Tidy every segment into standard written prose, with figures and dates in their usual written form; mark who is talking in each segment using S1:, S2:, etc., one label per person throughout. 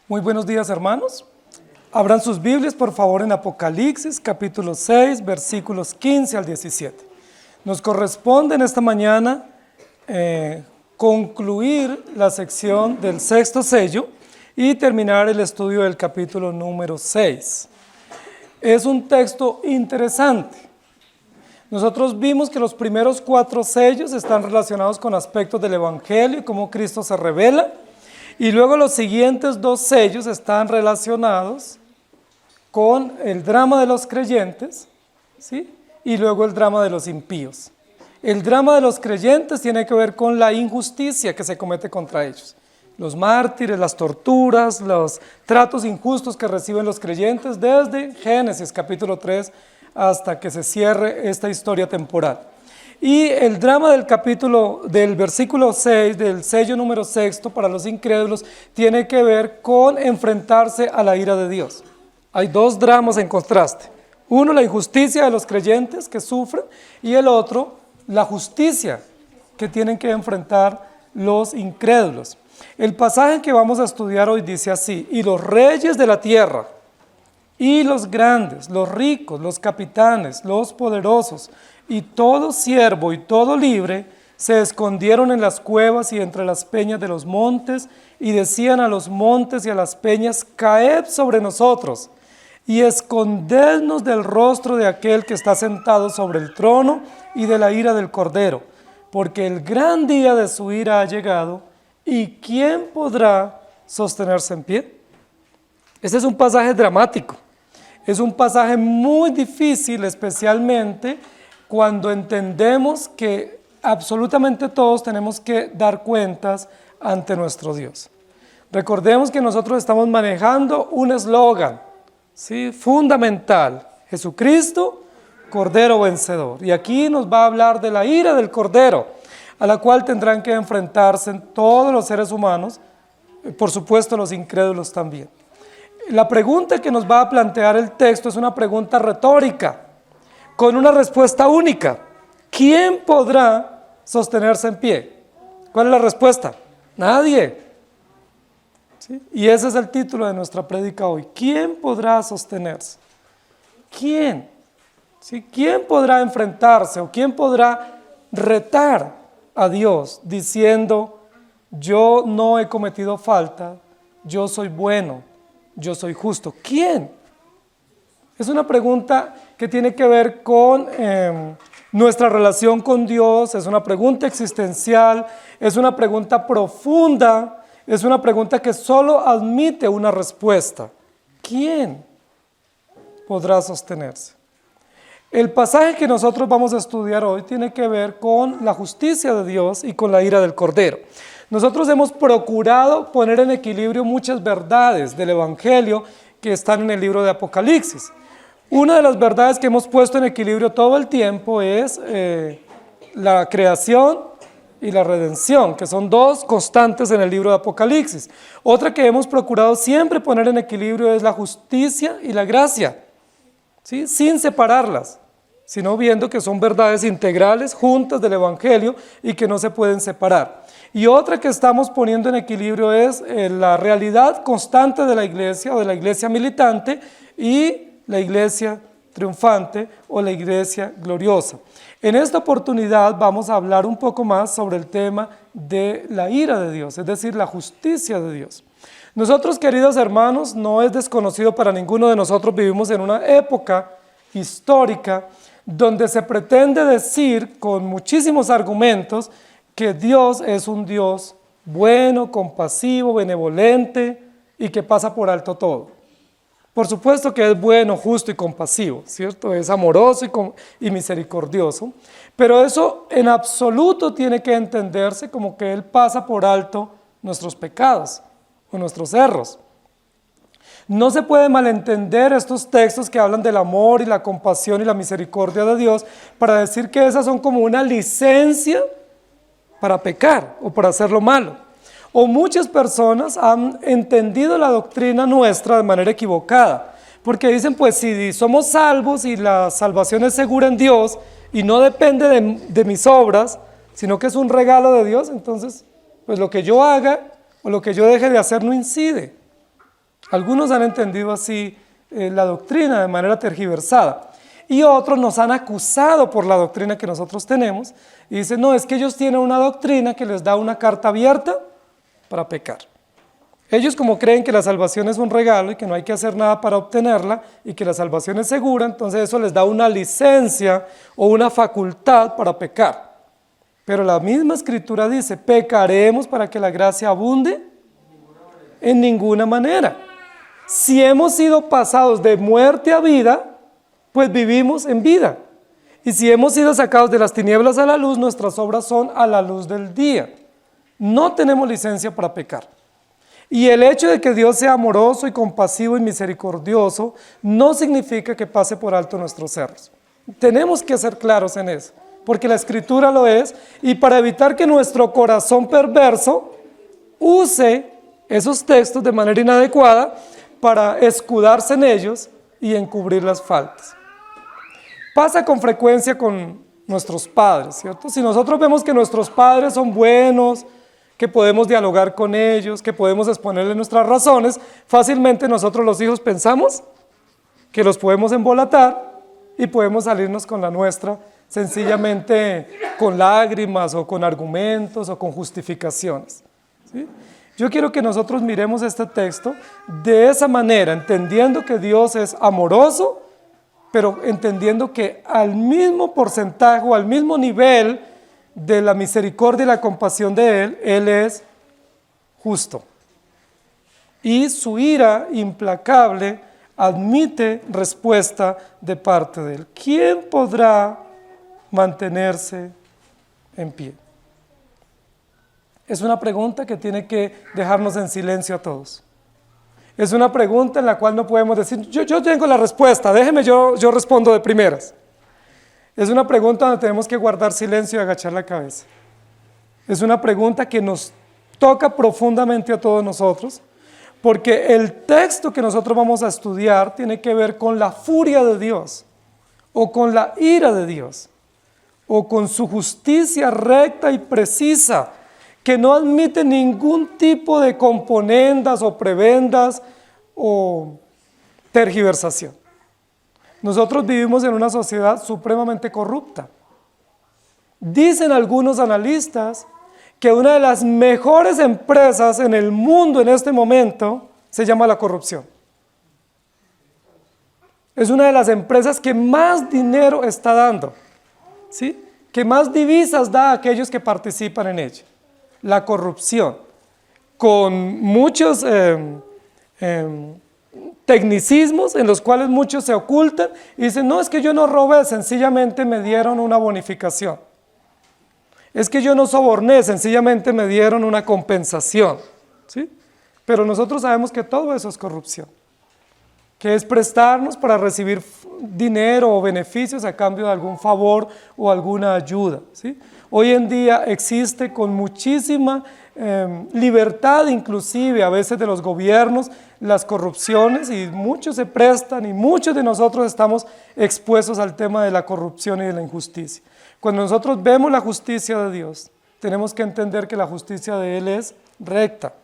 S1: Muy buenos días, hermanos. Abran sus Biblias, por favor, en Apocalipsis, capítulo 6, versículos 15 al 17. Nos corresponde en esta mañana concluir la sección del sexto sello y terminar el estudio del capítulo número 6. Es un texto interesante. Nosotros vimos que los primeros 4 sellos están relacionados con aspectos del Evangelio y cómo Cristo se revela. Y luego los siguientes 2 sellos están relacionados con el drama de los creyentes, ¿sí? Y luego el drama de los impíos. El drama de los creyentes tiene que ver con la injusticia que se comete contra ellos. Los mártires, las torturas, los tratos injustos que reciben los creyentes desde Génesis capítulo 3 hasta que se cierre esta historia temporal. Y el drama del versículo 6, del sello número 6 para los incrédulos, tiene que ver con enfrentarse a la ira de Dios. Hay 2 dramas en contraste. Uno, la injusticia de los creyentes que sufren, y el otro, la justicia que tienen que enfrentar los incrédulos. El pasaje que vamos a estudiar hoy dice así: y los reyes de la tierra, y los grandes, los ricos, los capitanes, los poderosos, y todo siervo y todo libre, se escondieron en las cuevas y entre las peñas de los montes, y decían a los montes y a las peñas: caed sobre nosotros, y escondednos del rostro de aquel que está sentado sobre el trono y de la ira del Cordero, porque el gran día de su ira ha llegado, y ¿quién podrá sostenerse en pie? Este es un pasaje dramático, es un pasaje muy difícil, especialmente cuando entendemos que absolutamente todos tenemos que dar cuentas ante nuestro Dios. Recordemos que nosotros estamos manejando un eslogan, ¿sí?, fundamental: Jesucristo, Cordero vencedor. Y aquí nos va a hablar de la ira del Cordero, a la cual tendrán que enfrentarse todos los seres humanos, por supuesto los incrédulos también. La pregunta que nos va a plantear el texto es una pregunta retórica, con una respuesta única: ¿quién podrá sostenerse en pie? ¿Cuál es la respuesta? Nadie. ¿Sí? Y ese es el título de nuestra prédica hoy: ¿quién podrá sostenerse? ¿Quién? ¿Sí? ¿Quién podrá enfrentarse o quién podrá retar a Dios diciendo: yo no he cometido falta, yo soy bueno, yo soy justo? ¿Quién? Es una pregunta que tiene que ver con nuestra relación con Dios, es una pregunta existencial, es una pregunta profunda, es una pregunta que solo admite una respuesta: ¿quién podrá sostenerse? El pasaje que nosotros vamos a estudiar hoy tiene que ver con la justicia de Dios y con la ira del Cordero. Nosotros hemos procurado poner en equilibrio muchas verdades del Evangelio que están en el libro de Apocalipsis. Una de las verdades que hemos puesto en equilibrio todo el tiempo es la creación y la redención, que son 2 constantes en el libro de Apocalipsis. Otra que hemos procurado siempre poner en equilibrio es la justicia y la gracia, ¿sí?, sin separarlas, sino viendo que son verdades integrales juntas del Evangelio y que no se pueden separar. Y otra que estamos poniendo en equilibrio es la realidad constante de la iglesia, o de la iglesia militante, y la iglesia triunfante o la iglesia gloriosa. En esta oportunidad vamos a hablar un poco más sobre el tema de la ira de Dios, es decir, la justicia de Dios. Nosotros, queridos hermanos, no es desconocido para ninguno de nosotros, vivimos en una época histórica donde se pretende decir con muchísimos argumentos que Dios es un Dios bueno, compasivo, benevolente y que pasa por alto todo. Por supuesto que es bueno, justo y compasivo, ¿cierto? Es amoroso y misericordioso, pero eso en absoluto tiene que entenderse como que Él pasa por alto nuestros pecados o nuestros errores. No se puede malentender estos textos que hablan del amor y la compasión y la misericordia de Dios para decir que esas son como una licencia para pecar o para hacer lo malo. O muchas personas han entendido la doctrina nuestra de manera equivocada, porque dicen: pues si somos salvos y la salvación es segura en Dios y no depende de mis obras, sino que es un regalo de Dios, entonces pues lo que yo haga o lo que yo deje de hacer no incide. Algunos han entendido así la doctrina de manera tergiversada. Y otros nos han acusado por la doctrina que nosotros tenemos y dicen, no, es que ellos tienen una doctrina que les da una carta abierta para pecar. Ellos, como creen que la salvación es un regalo y que no hay que hacer nada para obtenerla y que la salvación es segura, entonces eso les da una licencia o una facultad para pecar. Pero la misma Escritura dice, ¿pecaremos para que la gracia abunde? En ninguna manera. Si hemos sido pasados de muerte a vida, pues vivimos en vida. Y si hemos sido sacados de las tinieblas a la luz, nuestras obras son a la luz del día. No tenemos licencia para pecar. Y el hecho de que Dios sea amoroso y compasivo y misericordioso no significa que pase por alto nuestros errores. Tenemos que ser claros en eso, porque la Escritura lo es, y para evitar que nuestro corazón perverso use esos textos de manera inadecuada para escudarse en ellos y encubrir las faltas. Pasa con frecuencia con nuestros padres, ¿cierto? Si nosotros vemos que nuestros padres son buenos, que podemos dialogar con ellos, que podemos exponerles nuestras razones, fácilmente nosotros los hijos pensamos que los podemos embolatar y podemos salirnos con la nuestra, sencillamente con lágrimas o con argumentos o con justificaciones, ¿sí? Yo quiero que nosotros miremos este texto de esa manera, entendiendo que Dios es amoroso, pero entendiendo que al mismo porcentaje o al mismo nivel de la misericordia y la compasión de Él es justo. Y su ira implacable admite respuesta de parte de Él. ¿Quién podrá mantenerse en pie? Es una pregunta que tiene que dejarnos en silencio a todos. Es una pregunta en la cual no podemos decir, yo tengo la respuesta, déjeme, yo respondo de primeras. Es una pregunta donde tenemos que guardar silencio y agachar la cabeza. Es una pregunta que nos toca profundamente a todos nosotros, porque el texto que nosotros vamos a estudiar tiene que ver con la furia de Dios, o con la ira de Dios, o con su justicia recta y precisa, que no admite ningún tipo de componendas o prebendas o tergiversación. Nosotros vivimos en una sociedad supremamente corrupta. Dicen algunos analistas que una de las mejores empresas en el mundo en este momento se llama la corrupción. Es una de las empresas que más dinero está dando, ¿sí? Que más divisas da a aquellos que participan en ella. La corrupción, con muchos tecnicismos en los cuales muchos se ocultan y dicen, no, es que yo no robé, sencillamente me dieron una bonificación. Es que yo no soborné, sencillamente me dieron una compensación, ¿sí? Pero nosotros sabemos que todo eso es corrupción, que es prestarnos para recibir dinero o beneficios a cambio de algún favor o alguna ayuda, ¿sí? Hoy en día existe con muchísima libertad, inclusive a veces de los gobiernos, las corrupciones, y muchos se prestan y muchos de nosotros estamos expuestos al tema de la corrupción y de la injusticia. Cuando nosotros vemos la justicia de Dios, tenemos que entender que la justicia de Él es recta,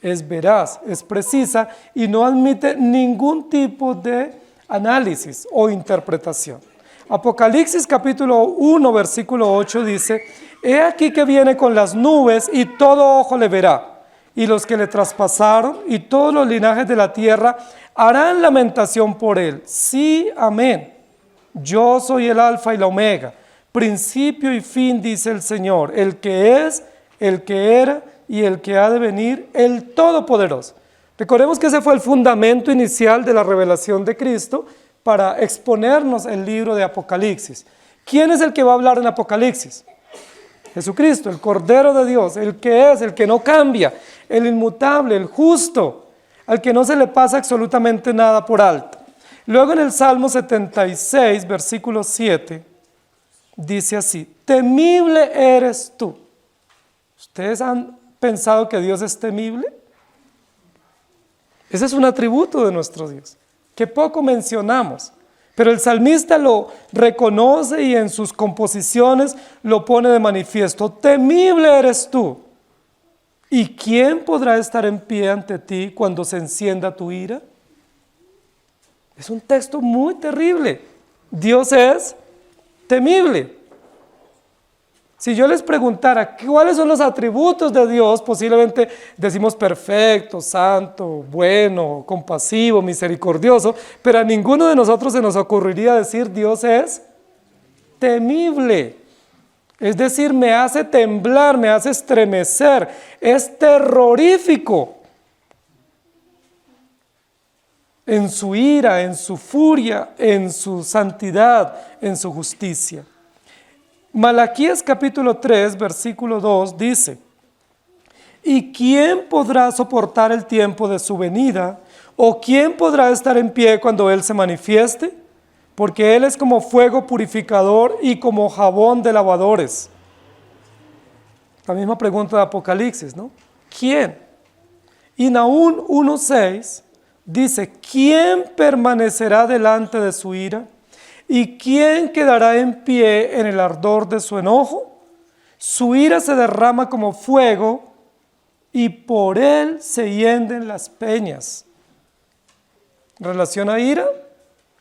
S1: es veraz, es precisa y no admite ningún tipo de análisis o interpretación. Apocalipsis capítulo 1 versículo 8 dice, he aquí que viene con las nubes y todo ojo le verá, y los que le traspasaron y todos los linajes de la tierra harán lamentación por él. Sí, amén. Yo soy el alfa y la omega, principio y fin, dice el Señor, el que es, el que era y el que ha de venir, el Todopoderoso. Recordemos que ese fue el fundamento inicial de la revelación de Cristo para exponernos el libro de Apocalipsis. ¿Quién es el que va a hablar en Apocalipsis? Jesucristo, el Cordero de Dios, el que es, el que no cambia, el inmutable, el justo, al que no se le pasa absolutamente nada por alto. Luego en el Salmo 76, versículo 7, dice así, temible eres tú. ¿Ustedes han pensado que Dios es temible? Ese es un atributo de nuestro Dios, que poco mencionamos, pero el salmista lo reconoce y en sus composiciones lo pone de manifiesto. Temible eres tú. ¿Y quién podrá estar en pie ante ti cuando se encienda tu ira? Es un texto muy terrible. Dios es temible. Si yo les preguntara cuáles son los atributos de Dios, posiblemente decimos perfecto, santo, bueno, compasivo, misericordioso, pero a ninguno de nosotros se nos ocurriría decir Dios es temible. Es decir, me hace temblar, me hace estremecer, es terrorífico. En su ira, en su furia, en su santidad, en su justicia. Malaquías capítulo 3, versículo 2 dice: ¿y quién podrá soportar el tiempo de su venida? ¿O quién podrá estar en pie cuando Él se manifieste? Porque Él es como fuego purificador y como jabón de lavadores. La misma pregunta de Apocalipsis, ¿no? ¿Quién? Y Nahum 1:6 dice: ¿quién permanecerá delante de su ira? ¿Y quién quedará en pie en el ardor de su enojo? Su ira se derrama como fuego y por él se hienden las peñas. Relaciona ira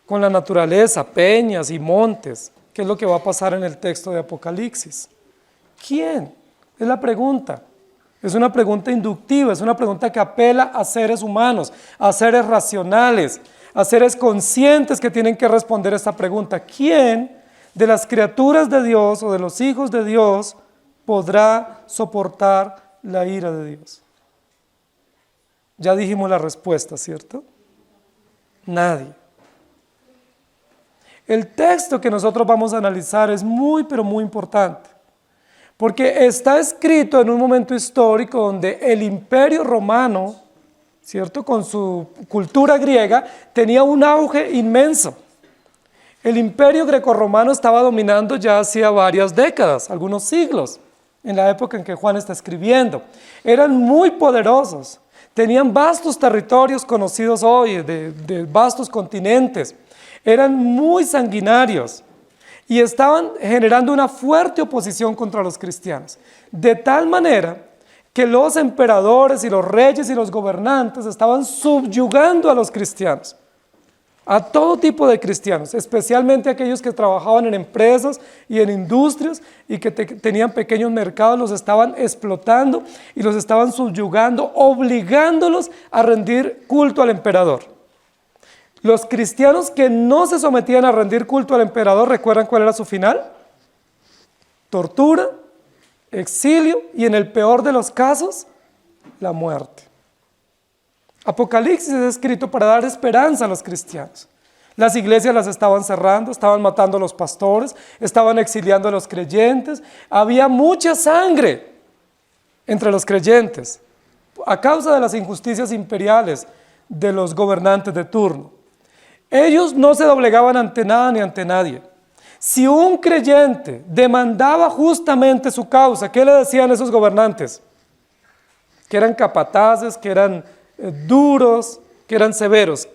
S1: con la naturaleza, peñas y montes, que es lo que va a pasar en el texto de Apocalipsis. ¿Quién? Es la pregunta. Es una pregunta inductiva, es una pregunta que apela a seres humanos, a seres racionales, a seres conscientes que tienen que responder esta pregunta. ¿Quién de las criaturas de Dios o de los hijos de Dios podrá soportar la ira de Dios? Ya dijimos la respuesta, ¿cierto? Nadie. El texto que nosotros vamos a analizar es muy, pero muy importante, porque está escrito en un momento histórico donde el Imperio Romano, ¿cierto?, con su cultura griega, tenía un auge inmenso. El Imperio Grecorromano estaba dominando ya hacía varias décadas, algunos siglos, en la época en que Juan está escribiendo. Eran muy poderosos, tenían vastos territorios conocidos hoy, de vastos continentes, eran muy sanguinarios y estaban generando una fuerte oposición contra los cristianos, de tal manera que los emperadores y los reyes y los gobernantes estaban subyugando a los cristianos, a todo tipo de cristianos, especialmente aquellos que trabajaban en empresas y en industrias y que tenían pequeños mercados, los estaban explotando y los estaban subyugando, obligándolos a rendir culto al emperador. Los cristianos que no se sometían a rendir culto al emperador, ¿recuerdan cuál era su final? Tortura, exilio y en el peor de los casos, la muerte. Apocalipsis es escrito para dar esperanza a los cristianos. Las iglesias las estaban cerrando, estaban matando a los pastores, estaban exiliando a los creyentes. Había mucha sangre entre los creyentes a causa de las injusticias imperiales de los gobernantes de turno. Ellos no se doblegaban ante nada ni ante nadie. Si un creyente demandaba justamente su causa, ¿qué le decían esos gobernantes? Que eran capataces, que eran duros, que eran severos.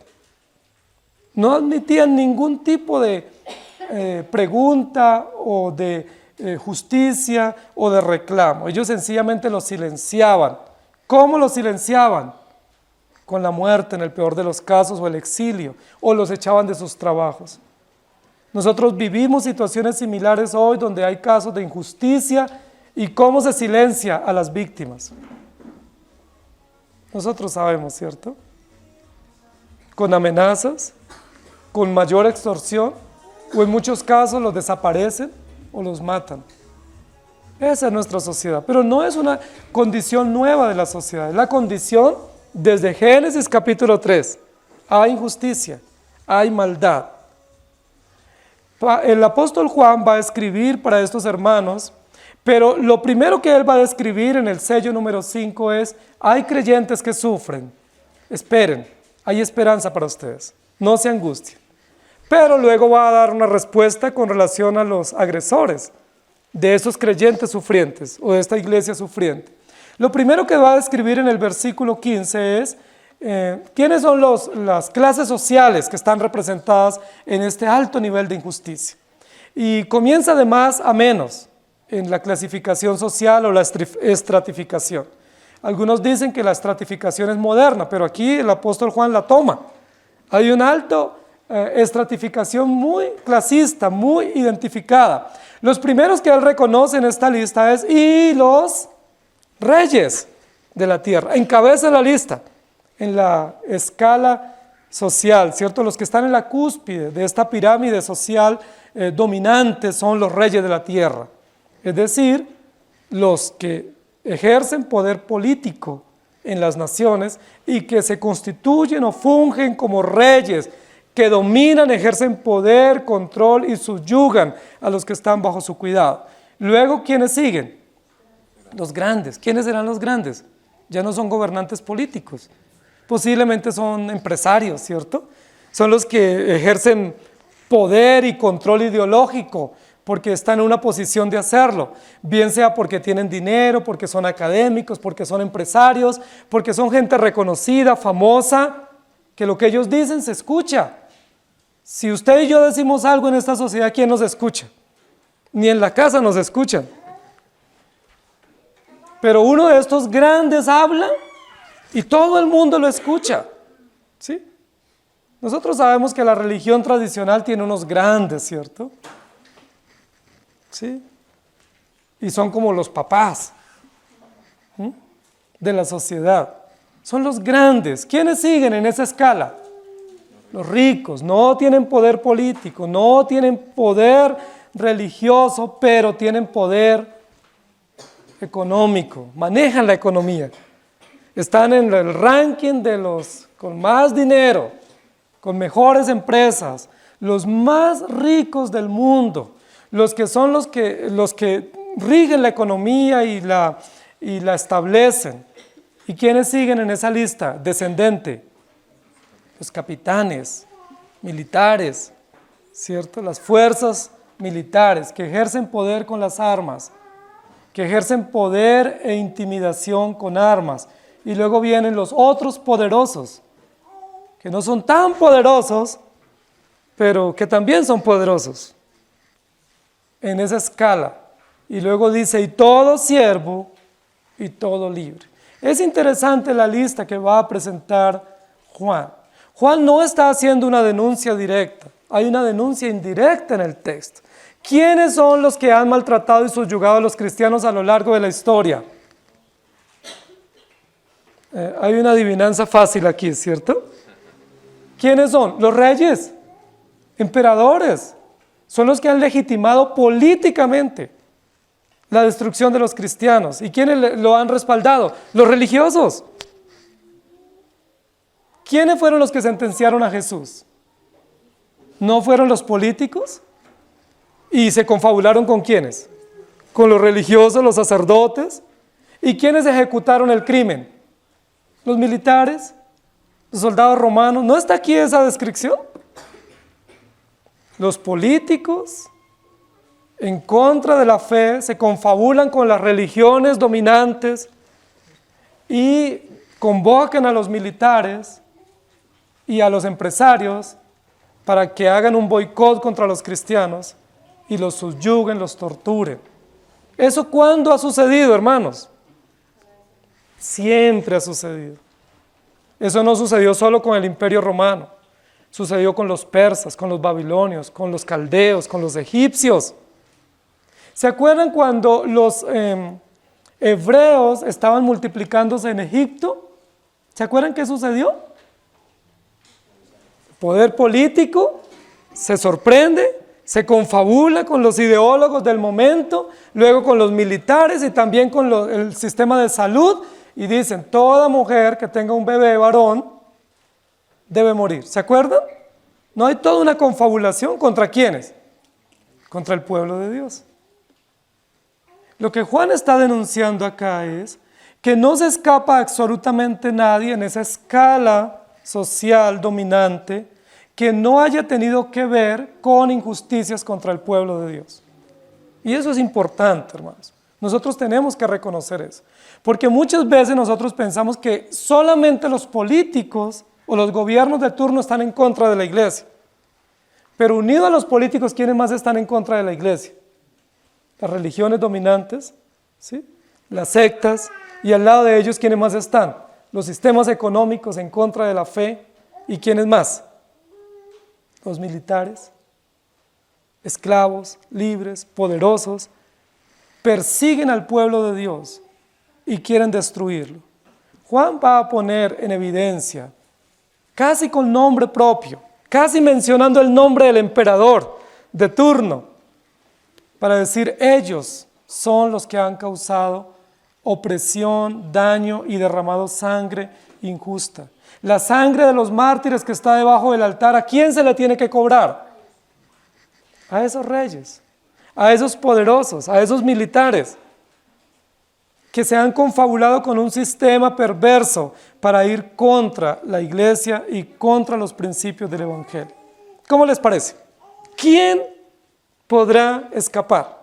S1: No admitían ningún tipo de pregunta o de justicia o de reclamo. Ellos sencillamente los silenciaban. ¿Cómo los silenciaban? Con la muerte en el peor de los casos o el exilio, o los echaban de sus trabajos. Nosotros vivimos situaciones similares hoy donde hay casos de injusticia y cómo se silencia a las víctimas. Nosotros sabemos, ¿cierto? Con amenazas, con mayor extorsión, o en muchos casos los desaparecen o los matan. Esa es nuestra sociedad, pero no es una condición nueva de la sociedad, es la condición desde Génesis capítulo 3. Hay injusticia, hay maldad. El apóstol Juan va a escribir para estos hermanos, pero lo primero que él va a describir en el sello número 5 es: hay creyentes que sufren, esperen, hay esperanza para ustedes, no se angustien. Pero luego va a dar una respuesta con relación a los agresores de esos creyentes sufrientes o de esta iglesia sufriente. Lo primero que va a describir en el versículo 15 es quiénes son las clases sociales que están representadas en este alto nivel de injusticia. Y comienza de más a menos en la clasificación social o la estratificación. Algunos dicen que la estratificación es moderna, pero aquí el apóstol Juan la toma. Hay una alta estratificación muy clasista, muy identificada. Los primeros que él reconoce en esta lista es y los reyes de la tierra. Encabeza la lista en la escala social, ¿cierto? Los que están en la cúspide de esta pirámide social dominante son los reyes de la tierra. Es decir, los que ejercen poder político en las naciones y que se constituyen o fungen como reyes, que dominan, ejercen poder, control y subyugan a los que están bajo su cuidado. Luego, ¿quiénes siguen? Los grandes. ¿Quiénes serán los grandes? Ya no son gobernantes políticos, posiblemente son empresarios, ¿cierto? Son los que ejercen poder y control ideológico, porque están en una posición de hacerlo, bien sea porque tienen dinero, porque son académicos, porque son empresarios, porque son gente reconocida, famosa, que lo que ellos dicen se escucha. Si usted y yo decimos algo en esta sociedad, ¿quién nos escucha? Ni en la casa nos escuchan. Pero uno de estos grandes habla y todo el mundo lo escucha, ¿sí? Nosotros sabemos que la religión tradicional tiene unos grandes, ¿cierto? ¿Sí? Y son como los papás de la sociedad. Son los grandes. ¿Quiénes siguen en esa escala? Los ricos. No tienen poder político, no tienen poder religioso, pero tienen poder económico. Manejan la economía. Están en el ranking de los con más dinero, con mejores empresas, los más ricos del mundo. Los que son los que rigen la economía y la establecen. ¿Y quiénes siguen en esa lista? Descendente. Los capitanes, militares, ¿cierto? Las fuerzas militares que ejercen poder con las armas, que ejercen poder e intimidación con armas. Y luego vienen los otros poderosos, que no son tan poderosos, pero que también son poderosos. En esa escala, y luego dice, y todo siervo y todo libre. Es interesante la lista que va a presentar Juan. Juan no está haciendo una denuncia directa, hay una denuncia indirecta en el texto. ¿Quiénes son los que han maltratado y subyugado a los cristianos a lo largo de la historia? Hay una adivinanza fácil aquí, ¿cierto? ¿Quiénes son? Los reyes, emperadores. Son los que han legitimado políticamente la destrucción de los cristianos. ¿Y quiénes lo han respaldado? Los religiosos. ¿Quiénes fueron los que sentenciaron a Jesús? ¿No fueron los políticos? ¿Y se confabularon con quiénes? Con los religiosos, los sacerdotes. ¿Y quiénes ejecutaron el crimen? Los militares, los soldados romanos. ¿No está aquí esa descripción? Los políticos, en contra de la fe, se confabulan con las religiones dominantes y convocan a los militares y a los empresarios para que hagan un boicot contra los cristianos y los subyuguen, los torturen. ¿Eso cuándo ha sucedido, hermanos? Siempre ha sucedido. Eso no sucedió solo con el Imperio Romano. Sucedió con los persas, con los babilonios, con los caldeos, con los egipcios. ¿Se acuerdan cuando los hebreos estaban multiplicándose en Egipto? ¿Se acuerdan qué sucedió? Poder político se sorprende, se confabula con los ideólogos del momento, luego con los militares y también con el sistema de salud, y dicen, toda mujer que tenga un bebé varón debe morir. ¿Se acuerdan? No hay toda una confabulación. ¿Contra quiénes? Contra el pueblo de Dios. Lo que Juan está denunciando acá es que no se escapa absolutamente nadie en esa escala social dominante que no haya tenido que ver con injusticias contra el pueblo de Dios. Y eso es importante, hermanos. Nosotros tenemos que reconocer eso. Porque muchas veces nosotros pensamos que solamente los políticos o los gobiernos de turno están en contra de la iglesia. Pero unido a los políticos, ¿quiénes más están en contra de la iglesia? Las religiones dominantes, ¿sí? Las sectas, Y al lado de ellos, ¿quiénes más están? Los sistemas económicos en contra de la fe. ¿Y quiénes más? Los militares, esclavos, libres, poderosos, persiguen al pueblo de Dios y quieren destruirlo. Juan va a poner en evidencia, casi con nombre propio, casi mencionando el nombre del emperador de turno, para decir, ellos son los que han causado opresión, daño y derramado sangre injusta. La sangre de los mártires que está debajo del altar, ¿a quién se le tiene que cobrar? A esos reyes, a esos poderosos, a esos militares que se han confabulado con un sistema perverso para ir contra la iglesia y contra los principios del evangelio. ¿Cómo les parece? ¿Quién podrá escapar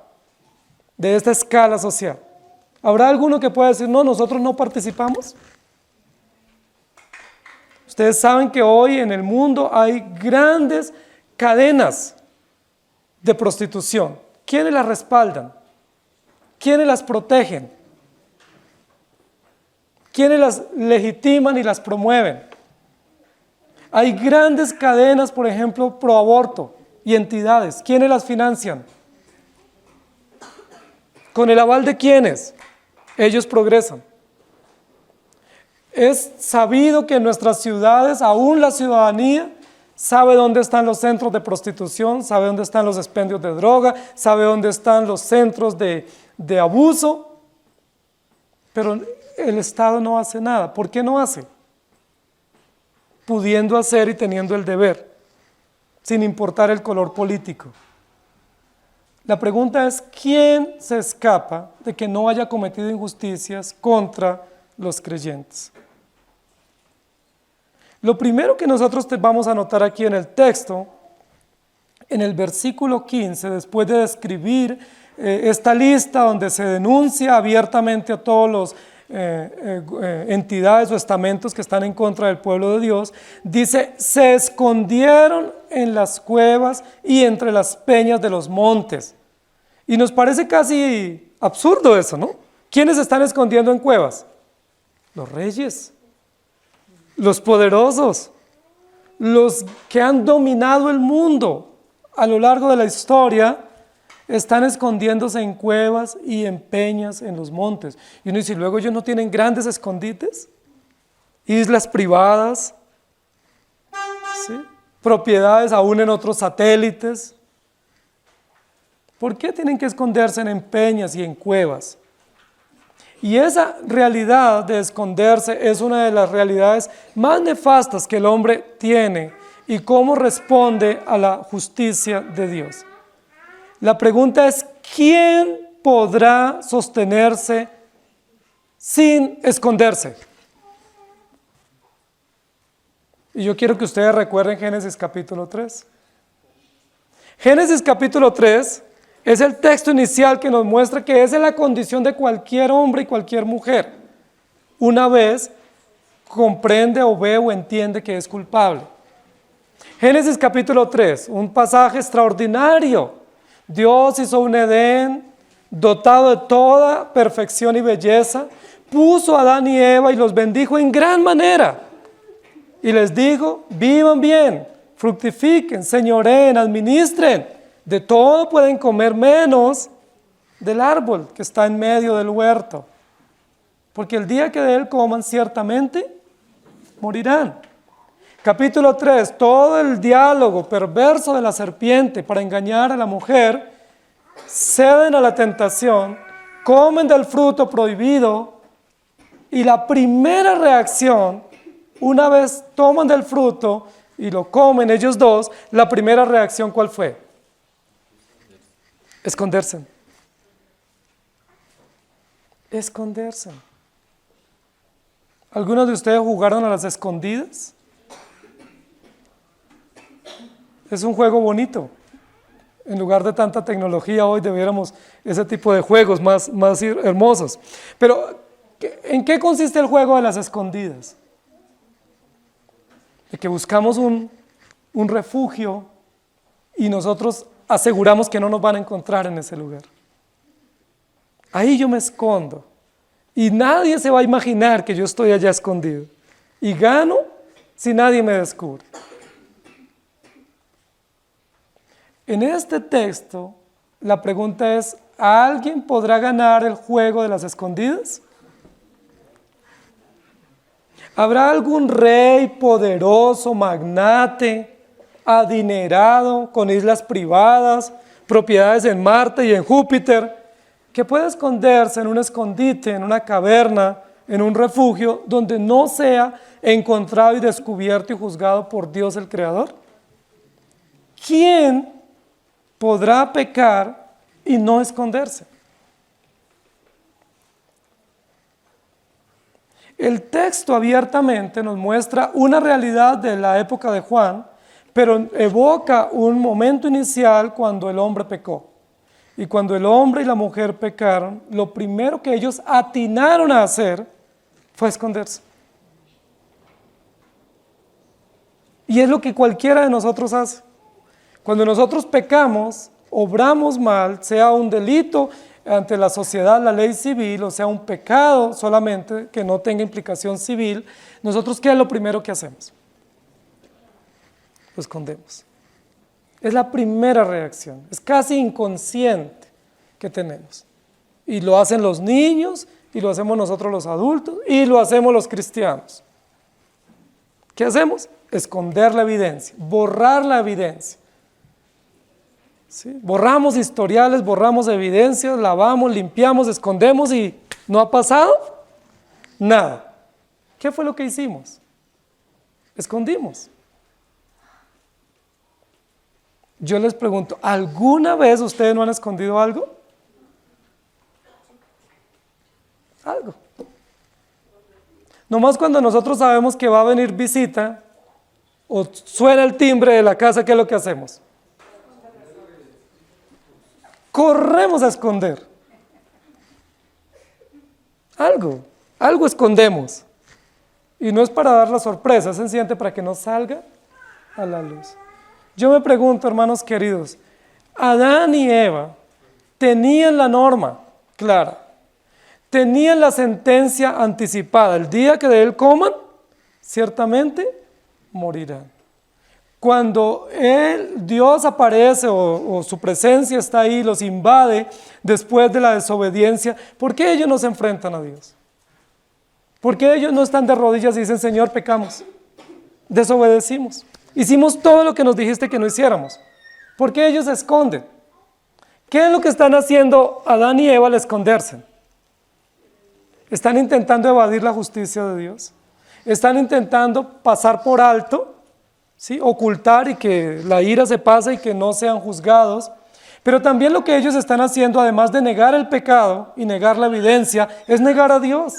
S1: de esta escala social? ¿Habrá alguno que pueda decir, no, nosotros no participamos? Ustedes saben que hoy en el mundo hay grandes cadenas de prostitución. ¿Quiénes las respaldan? ¿Quiénes las protegen? ¿Quiénes las legitiman y las promueven? Hay grandes cadenas, por ejemplo, pro aborto y entidades. ¿Quiénes las financian? ¿Con el aval de quiénes? Ellos progresan. Es sabido que en nuestras ciudades, aún la ciudadanía, sabe dónde están los centros de prostitución, sabe dónde están los expendios de droga, sabe dónde están los centros de abuso, pero el Estado no hace nada. ¿Por qué no hace? Pudiendo hacer y teniendo el deber, sin importar el color político. La pregunta es, ¿quién se escapa de que no haya cometido injusticias contra los creyentes? Lo primero que nosotros vamos a notar aquí en el texto, en el versículo 15, después de describir esta lista donde se denuncia abiertamente a todos los entidades o estamentos que están en contra del pueblo de Dios, dice, se escondieron en las cuevas y entre las peñas de los montes. Y nos parece casi absurdo eso, ¿no? ¿Quiénes se están escondiendo en cuevas? Los reyes, los poderosos, los que han dominado el mundo a lo largo de la historia, están escondiéndose en cuevas y en peñas en los montes. Y uno dice, luego ellos no tienen grandes escondites, islas privadas, ¿sí? Propiedades aún en otros satélites. ¿Por qué tienen que esconderse en peñas y en cuevas? Y esa realidad de esconderse es una de las realidades más nefastas que el hombre tiene y cómo responde a la justicia de Dios. La pregunta es, ¿quién podrá sostenerse sin esconderse? Y yo quiero que ustedes recuerden Génesis capítulo 3. Génesis capítulo 3 es el texto inicial que nos muestra que esa es la condición de cualquier hombre y cualquier mujer. Una vez comprende o ve o entiende que es culpable. Génesis capítulo 3, un pasaje extraordinario. Dios hizo un Edén dotado de toda perfección y belleza, puso a Adán y Eva y los bendijo en gran manera. Y les dijo, vivan bien, fructifiquen, señoreen, administren. De todo pueden comer menos del árbol que está en medio del huerto. Porque el día que de él coman, ciertamente morirán. Capítulo 3, todo el diálogo perverso de la serpiente para engañar a la mujer, ceden a la tentación, comen del fruto prohibido y la primera reacción, una vez toman del fruto y lo comen ellos dos, la primera reacción ¿cuál fue? Esconderse. Esconderse. ¿Algunos de ustedes jugaron a las escondidas? Es un juego bonito. En lugar de tanta tecnología, hoy debiéramos ese tipo de juegos más hermosos. Pero, ¿en qué consiste el juego de las escondidas? De que buscamos un refugio y nosotros aseguramos que no nos van a encontrar en ese lugar. Ahí yo me escondo Y nadie se va a imaginar que yo estoy allá escondido. Y gano si nadie me descubre. En este texto, la pregunta es, ¿alguien podrá ganar el juego de las escondidas? ¿Habrá algún rey poderoso, magnate, adinerado, con islas privadas, propiedades en Marte y en Júpiter, que pueda esconderse en un escondite, en una caverna, en un refugio, donde no sea encontrado y descubierto y juzgado por Dios el Creador? ¿Quién podrá pecar y no esconderse? El texto abiertamente nos muestra una realidad de la época de Juan, pero evoca un momento inicial cuando el hombre pecó. Y cuando el hombre y la mujer pecaron, lo primero que ellos atinaron a hacer fue esconderse. Y es lo que cualquiera de nosotros hace. Cuando nosotros pecamos, obramos mal, sea un delito ante la sociedad, la ley civil, o sea un pecado solamente que no tenga implicación civil, nosotros ¿qué es lo primero que hacemos? Lo escondemos. Es la primera reacción, es casi inconsciente que tenemos. Y lo hacen los niños, y lo hacemos nosotros los adultos, y lo hacemos los cristianos. ¿Qué hacemos? Esconder la evidencia, borrar la evidencia. ¿Sí? Borramos historiales, borramos evidencias, lavamos, limpiamos, escondemos y ¿no ha pasado? Nada. ¿Qué fue lo que hicimos? Escondimos. Yo les pregunto, ¿alguna vez ustedes no han escondido algo? Algo. Nomás cuando nosotros sabemos que va a venir visita o suena el timbre de la casa, ¿qué es lo que hacemos? Corremos a esconder. Algo escondemos. Y no es para dar la sorpresa, es sencillamente para que no salga a la luz. Yo me pregunto, hermanos queridos, Adán y Eva tenían la norma clara, tenían la sentencia anticipada, el día que de él coman, ciertamente morirán. Cuando Dios aparece o su presencia está ahí, los invade después de la desobediencia, ¿por qué ellos no se enfrentan a Dios? ¿Por qué ellos no están de rodillas y dicen, Señor, pecamos, desobedecimos, hicimos todo lo que nos dijiste que no hiciéramos? ¿Por qué ellos se esconden? ¿Qué es lo que están haciendo Adán y Eva al esconderse? Están intentando evadir la justicia de Dios, están intentando pasar por alto, ¿sí? Ocultar y que la ira se pase y que no sean juzgados, pero también lo que ellos están haciendo, además de negar el pecado y negar la evidencia, es negar a Dios,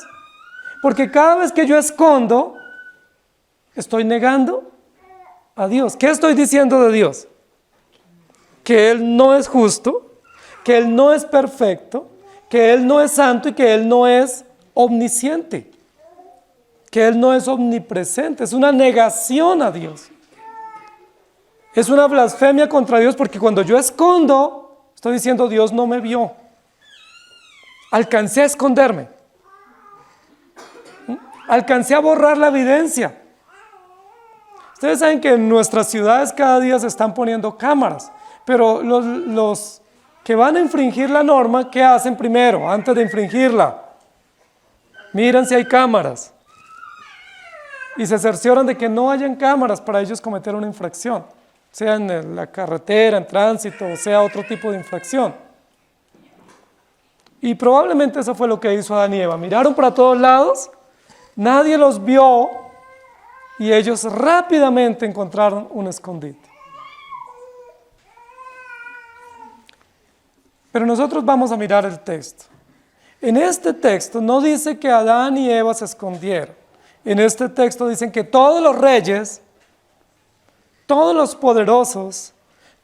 S1: porque cada vez que yo escondo, estoy negando a Dios. ¿Qué estoy diciendo de Dios? Que Él no es justo, que Él no es perfecto, que Él no es santo y que Él no es omnisciente, que Él no es omnipresente. Es una negación a Dios. Es una blasfemia contra Dios, porque cuando yo escondo, estoy diciendo Dios no me vio. Alcancé a esconderme. Alcancé a borrar la evidencia. Ustedes saben que en nuestras ciudades cada día se están poniendo cámaras, pero los que van a infringir la norma, ¿qué hacen primero antes de infringirla? Miran si hay cámaras y se cercioran de que no hayan cámaras para ellos cometer una infracción, sea en la carretera, en tránsito, o sea otro tipo de infracción. Y probablemente eso fue lo que hizo Adán y Eva. Miraron para todos lados, nadie los vio y ellos rápidamente encontraron un escondite. Pero nosotros vamos a mirar el texto. En este texto no dice que Adán y Eva se escondieron. En este texto dicen que todos los reyes, todos los poderosos,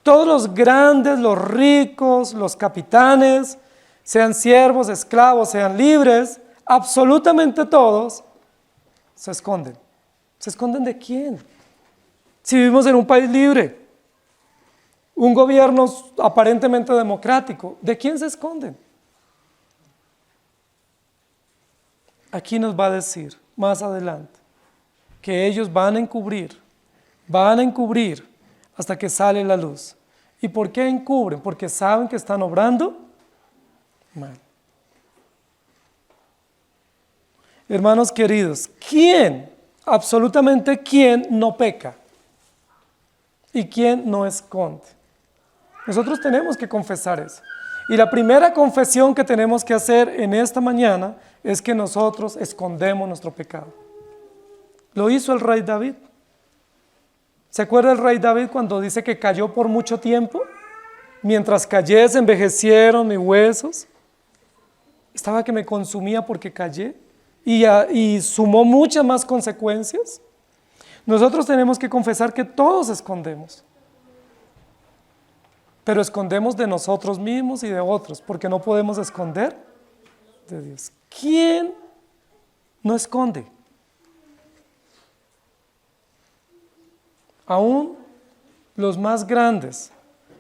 S1: todos los grandes, los ricos, los capitanes, sean siervos, esclavos, sean libres, absolutamente todos se esconden. ¿Se esconden de quién? Si vivimos en un país libre, un gobierno aparentemente democrático, ¿de quién se esconden? aquí nos va a decir más adelante que ellos van a encubrir hasta que sale la luz. ¿Y por qué encubren? Porque saben que están obrando mal. Hermanos queridos, ¿quién, absolutamente quién no peca? ¿Y quién no esconde? Nosotros tenemos que confesar eso. Y la primera confesión que tenemos que hacer en esta mañana es que nosotros escondemos nuestro pecado. Lo hizo el rey David. ¿Se acuerda el rey David cuando dice que cayó por mucho tiempo? Mientras callé se envejecieron mis huesos. Estaba que me consumía porque callé. Y sumó muchas más consecuencias. Nosotros tenemos que confesar que todos escondemos. Pero escondemos de nosotros mismos y de otros, porque no podemos esconder de Dios. ¿Quién no esconde? Aún los más grandes,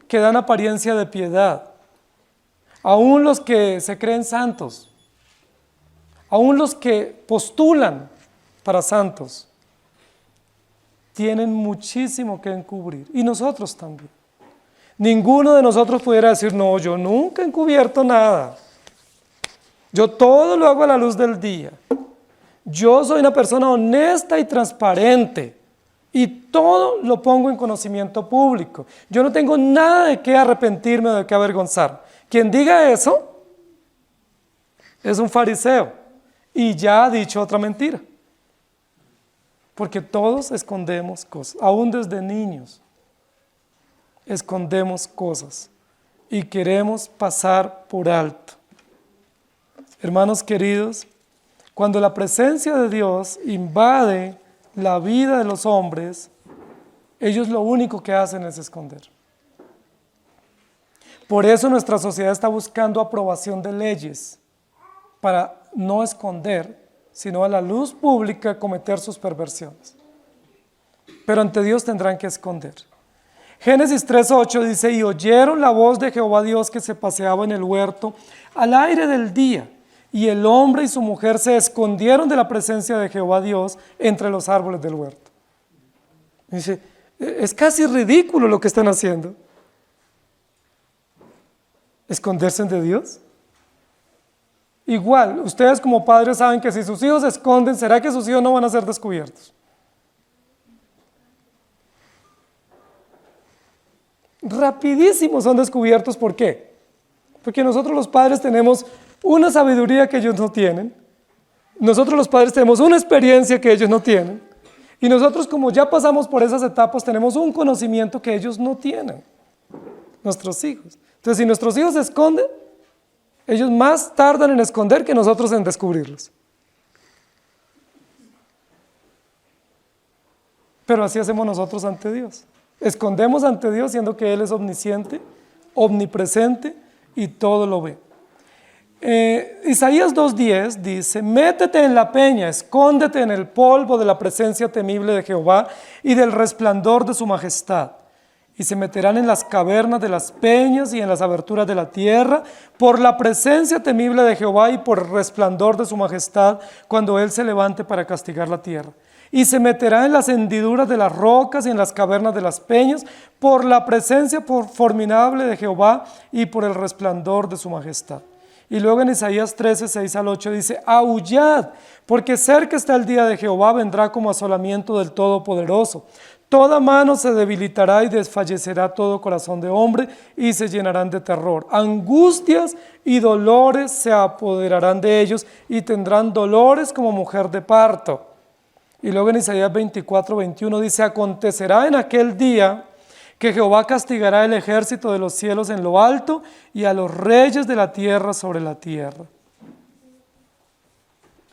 S1: que dan apariencia de piedad, aún los que se creen santos, aún los que postulan para santos, tienen muchísimo que encubrir, y nosotros también. Ninguno de nosotros pudiera decir, no, yo nunca he encubierto nada. Yo todo lo hago a la luz del día. Yo soy una persona honesta y transparente y todo lo pongo en conocimiento público. Yo no tengo nada de qué arrepentirme o de qué avergonzar. Quien diga eso es un fariseo y ya ha dicho otra mentira. Porque todos escondemos cosas, aún desde niños. Escondemos cosas y queremos pasar por alto. Hermanos queridos, cuando la presencia de Dios invade la vida de los hombres, ellos lo único que hacen es esconder. Por eso nuestra sociedad está buscando aprobación de leyes para no esconder, sino a la luz pública cometer sus perversiones. Pero ante Dios tendrán que esconder. Génesis 3:8 dice, y oyeron la voz de Jehová Dios que se paseaba en el huerto al aire del día, y el hombre y su mujer se escondieron de la presencia de Jehová Dios entre los árboles del huerto. Dice, es casi ridículo lo que están haciendo. ¿Esconderse de Dios? Igual, ustedes como padres saben que si sus hijos se esconden, ¿será que sus hijos no van a ser descubiertos? Rapidísimo son descubiertos. ¿Por qué? Porque nosotros los padres tenemos una sabiduría que ellos no tienen. Nosotros los padres tenemos una experiencia que ellos no tienen. Y nosotros, como ya pasamos por esas etapas, tenemos un conocimiento que ellos no tienen. Nuestros hijos. Entonces, si nuestros hijos se esconden, ellos más tardan en esconder que nosotros en descubrirlos. Pero así hacemos nosotros ante Dios. Escondemos ante Dios siendo que Él es omnisciente, omnipresente y todo lo ve. Isaías 2:10 dice, métete en la peña, escóndete en el polvo de la presencia temible de Jehová y del resplandor de su majestad. Y se meterán en las cavernas de las peñas y en las aberturas de la tierra, por la presencia temible de Jehová y por el resplandor de su majestad, cuando Él se levante para castigar la tierra. Y se meterá en las hendiduras de las rocas y en las cavernas de las peñas, por la presencia formidable de Jehová y por el resplandor de su majestad. Y luego en Isaías 13:6-8 dice, aullad, porque cerca está el día de Jehová, vendrá como asolamiento del Todopoderoso. Toda mano se debilitará y desfallecerá todo corazón de hombre y se llenarán de terror. Angustias y dolores se apoderarán de ellos y tendrán dolores como mujer de parto. Y luego en Isaías 24:21 dice, acontecerá en aquel día que Jehová castigará el ejército de los cielos en lo alto y a los reyes de la tierra sobre la tierra.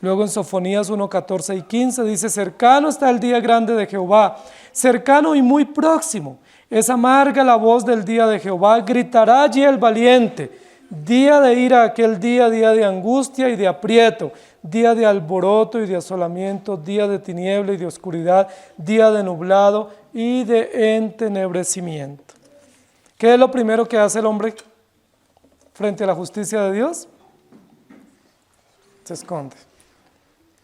S1: Luego en Sofonías 1:14 y 15 dice, cercano está el día grande de Jehová, cercano y muy próximo. Es amarga la voz del día de Jehová, gritará allí el valiente. Día de ira aquel día, día de angustia y de aprieto, día de alboroto y de asolamiento, día de tiniebla y de oscuridad, día de nublado y de entenebrecimiento. ¿Qué es lo primero que hace el hombre frente a la justicia de Dios? Se esconde.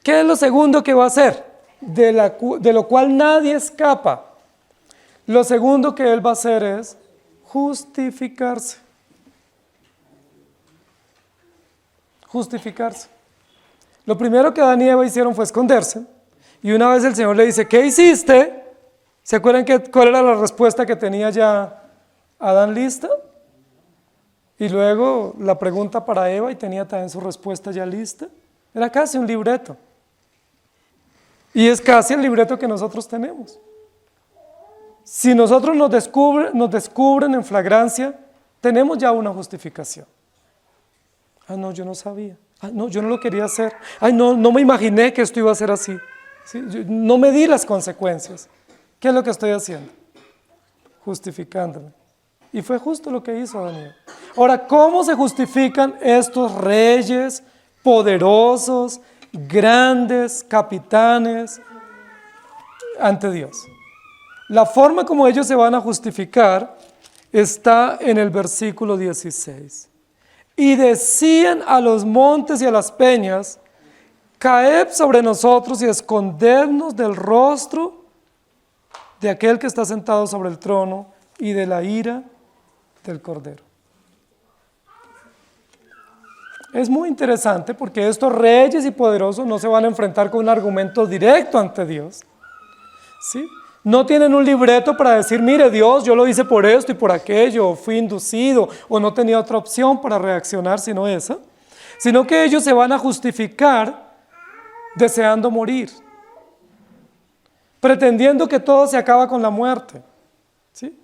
S1: ¿Qué es lo segundo que va a hacer? De lo cual nadie escapa. Lo segundo que él va a hacer es justificarse. Justificarse. Lo primero que Adán y Eva hicieron fue esconderse. Y una vez el Señor le dice, ¿qué hiciste? ¿Se acuerdan cuál era la respuesta que tenía ya Adán lista? Y luego la pregunta para Eva y tenía también su respuesta ya lista. Era casi un libreto. Y es casi el libreto que nosotros tenemos. Si nosotros nos descubren en flagrancia, tenemos ya una justificación. Ah, no, yo no sabía. Ah, no, yo no lo quería hacer. Ay, no me imaginé que esto iba a ser así. ¿Sí? No me di las consecuencias. ¿Qué es lo que estoy haciendo? Justificándome. Y fue justo lo que hizo Daniel. Ahora, ¿cómo se justifican estos reyes poderosos, grandes, capitanes ante Dios? La forma como ellos se van a justificar está en el versículo 16. Y decían a los montes y a las peñas, caed sobre nosotros y escondednos del rostro de aquel que está sentado sobre el trono y de la ira del Cordero. Es muy interesante porque estos reyes y poderosos no se van a enfrentar con un argumento directo ante Dios, ¿sí? No tienen un libreto para decir, mire Dios, yo lo hice por esto y por aquello, fui inducido o no tenía otra opción para reaccionar sino esa, sino que ellos se van a justificar deseando morir, pretendiendo que todo se acaba con la muerte, ¿sí?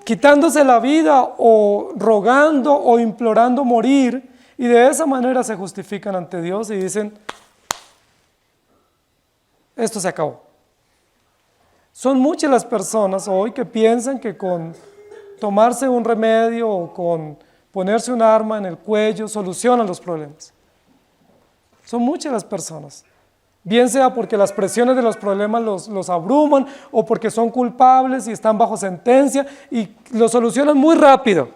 S1: Quitándose la vida o rogando o implorando morir, y de esa manera se justifican ante Dios y dicen, esto se acabó. Son muchas las personas hoy que piensan que con tomarse un remedio o con ponerse un arma en el cuello solucionan los problemas. Son muchas las personas, bien sea porque las presiones de los problemas los abruman o porque son culpables y están bajo sentencia y lo solucionan muy rápido,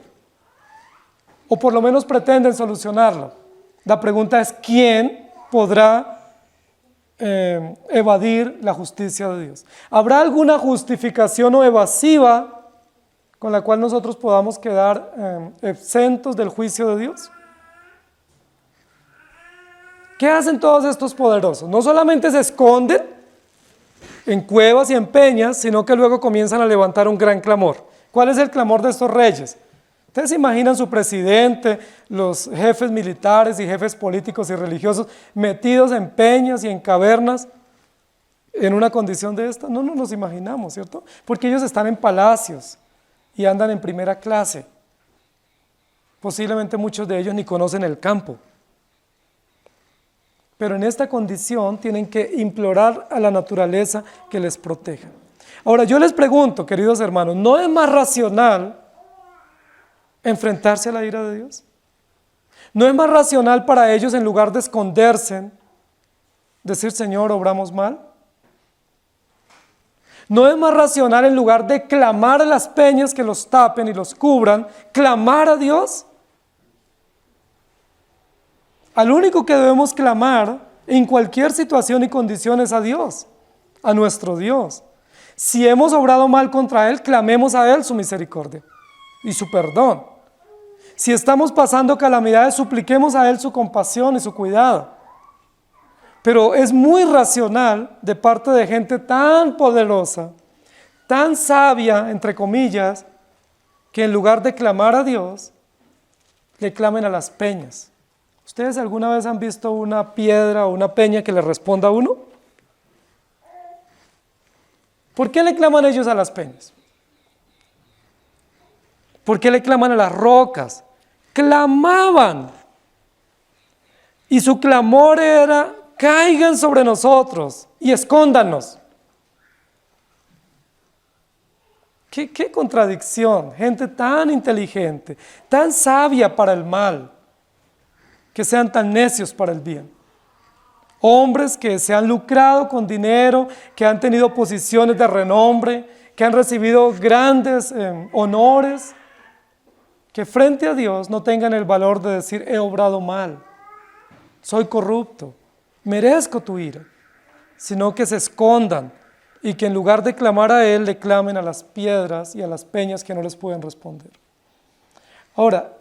S1: o por lo menos pretenden solucionarlo. La pregunta es, ¿quién podrá evadir la justicia de Dios? ¿Habrá alguna justificación o evasiva con la cual nosotros podamos quedar exentos del juicio de Dios? ¿Qué hacen todos estos poderosos? No solamente se esconden en cuevas y en peñas, sino que luego comienzan a levantar un gran clamor. ¿Cuál es el clamor de estos reyes? Ustedes se imaginan su presidente, los jefes militares y jefes políticos y religiosos metidos en peñas y en cavernas en una condición de esta. No nos los imaginamos, ¿cierto? Porque ellos están en palacios y andan en primera clase. Posiblemente muchos de ellos ni conocen el campo. Pero en esta condición tienen que implorar a la naturaleza que les proteja. Ahora yo les pregunto, queridos hermanos, ¿no es más racional enfrentarse a la ira de Dios? ¿No es más racional para ellos, en lugar de esconderse, decir, Señor, obramos mal? ¿No es más racional, en lugar de clamar a las peñas que los tapen y los cubran, clamar a Dios? Al único que debemos clamar en cualquier situación y condición es a Dios, a nuestro Dios. Si hemos obrado mal contra Él, clamemos a Él su misericordia y su perdón. Si estamos pasando calamidades, supliquemos a Él su compasión y su cuidado. Pero es muy racional de parte de gente tan poderosa, tan sabia, entre comillas, que en lugar de clamar a Dios, le clamen a las peñas. ¿Ustedes alguna vez han visto una piedra o una peña que le responda a uno? ¿Por qué le claman ellos a las peñas? ¿Por qué le claman a las rocas? Clamaban. Y su clamor era, caigan sobre nosotros y escóndanos. ¿Qué contradicción? Gente tan inteligente, tan sabia para el mal, que sean tan necios para el bien. Hombres que se han lucrado con dinero, que han tenido posiciones de renombre, que han recibido grandes honores, que frente a Dios no tengan el valor de decir, he obrado mal, soy corrupto, merezco tu ira, sino que se escondan y que en lugar de clamar a Él, le clamen a las piedras y a las peñas que no les pueden responder. Ahora,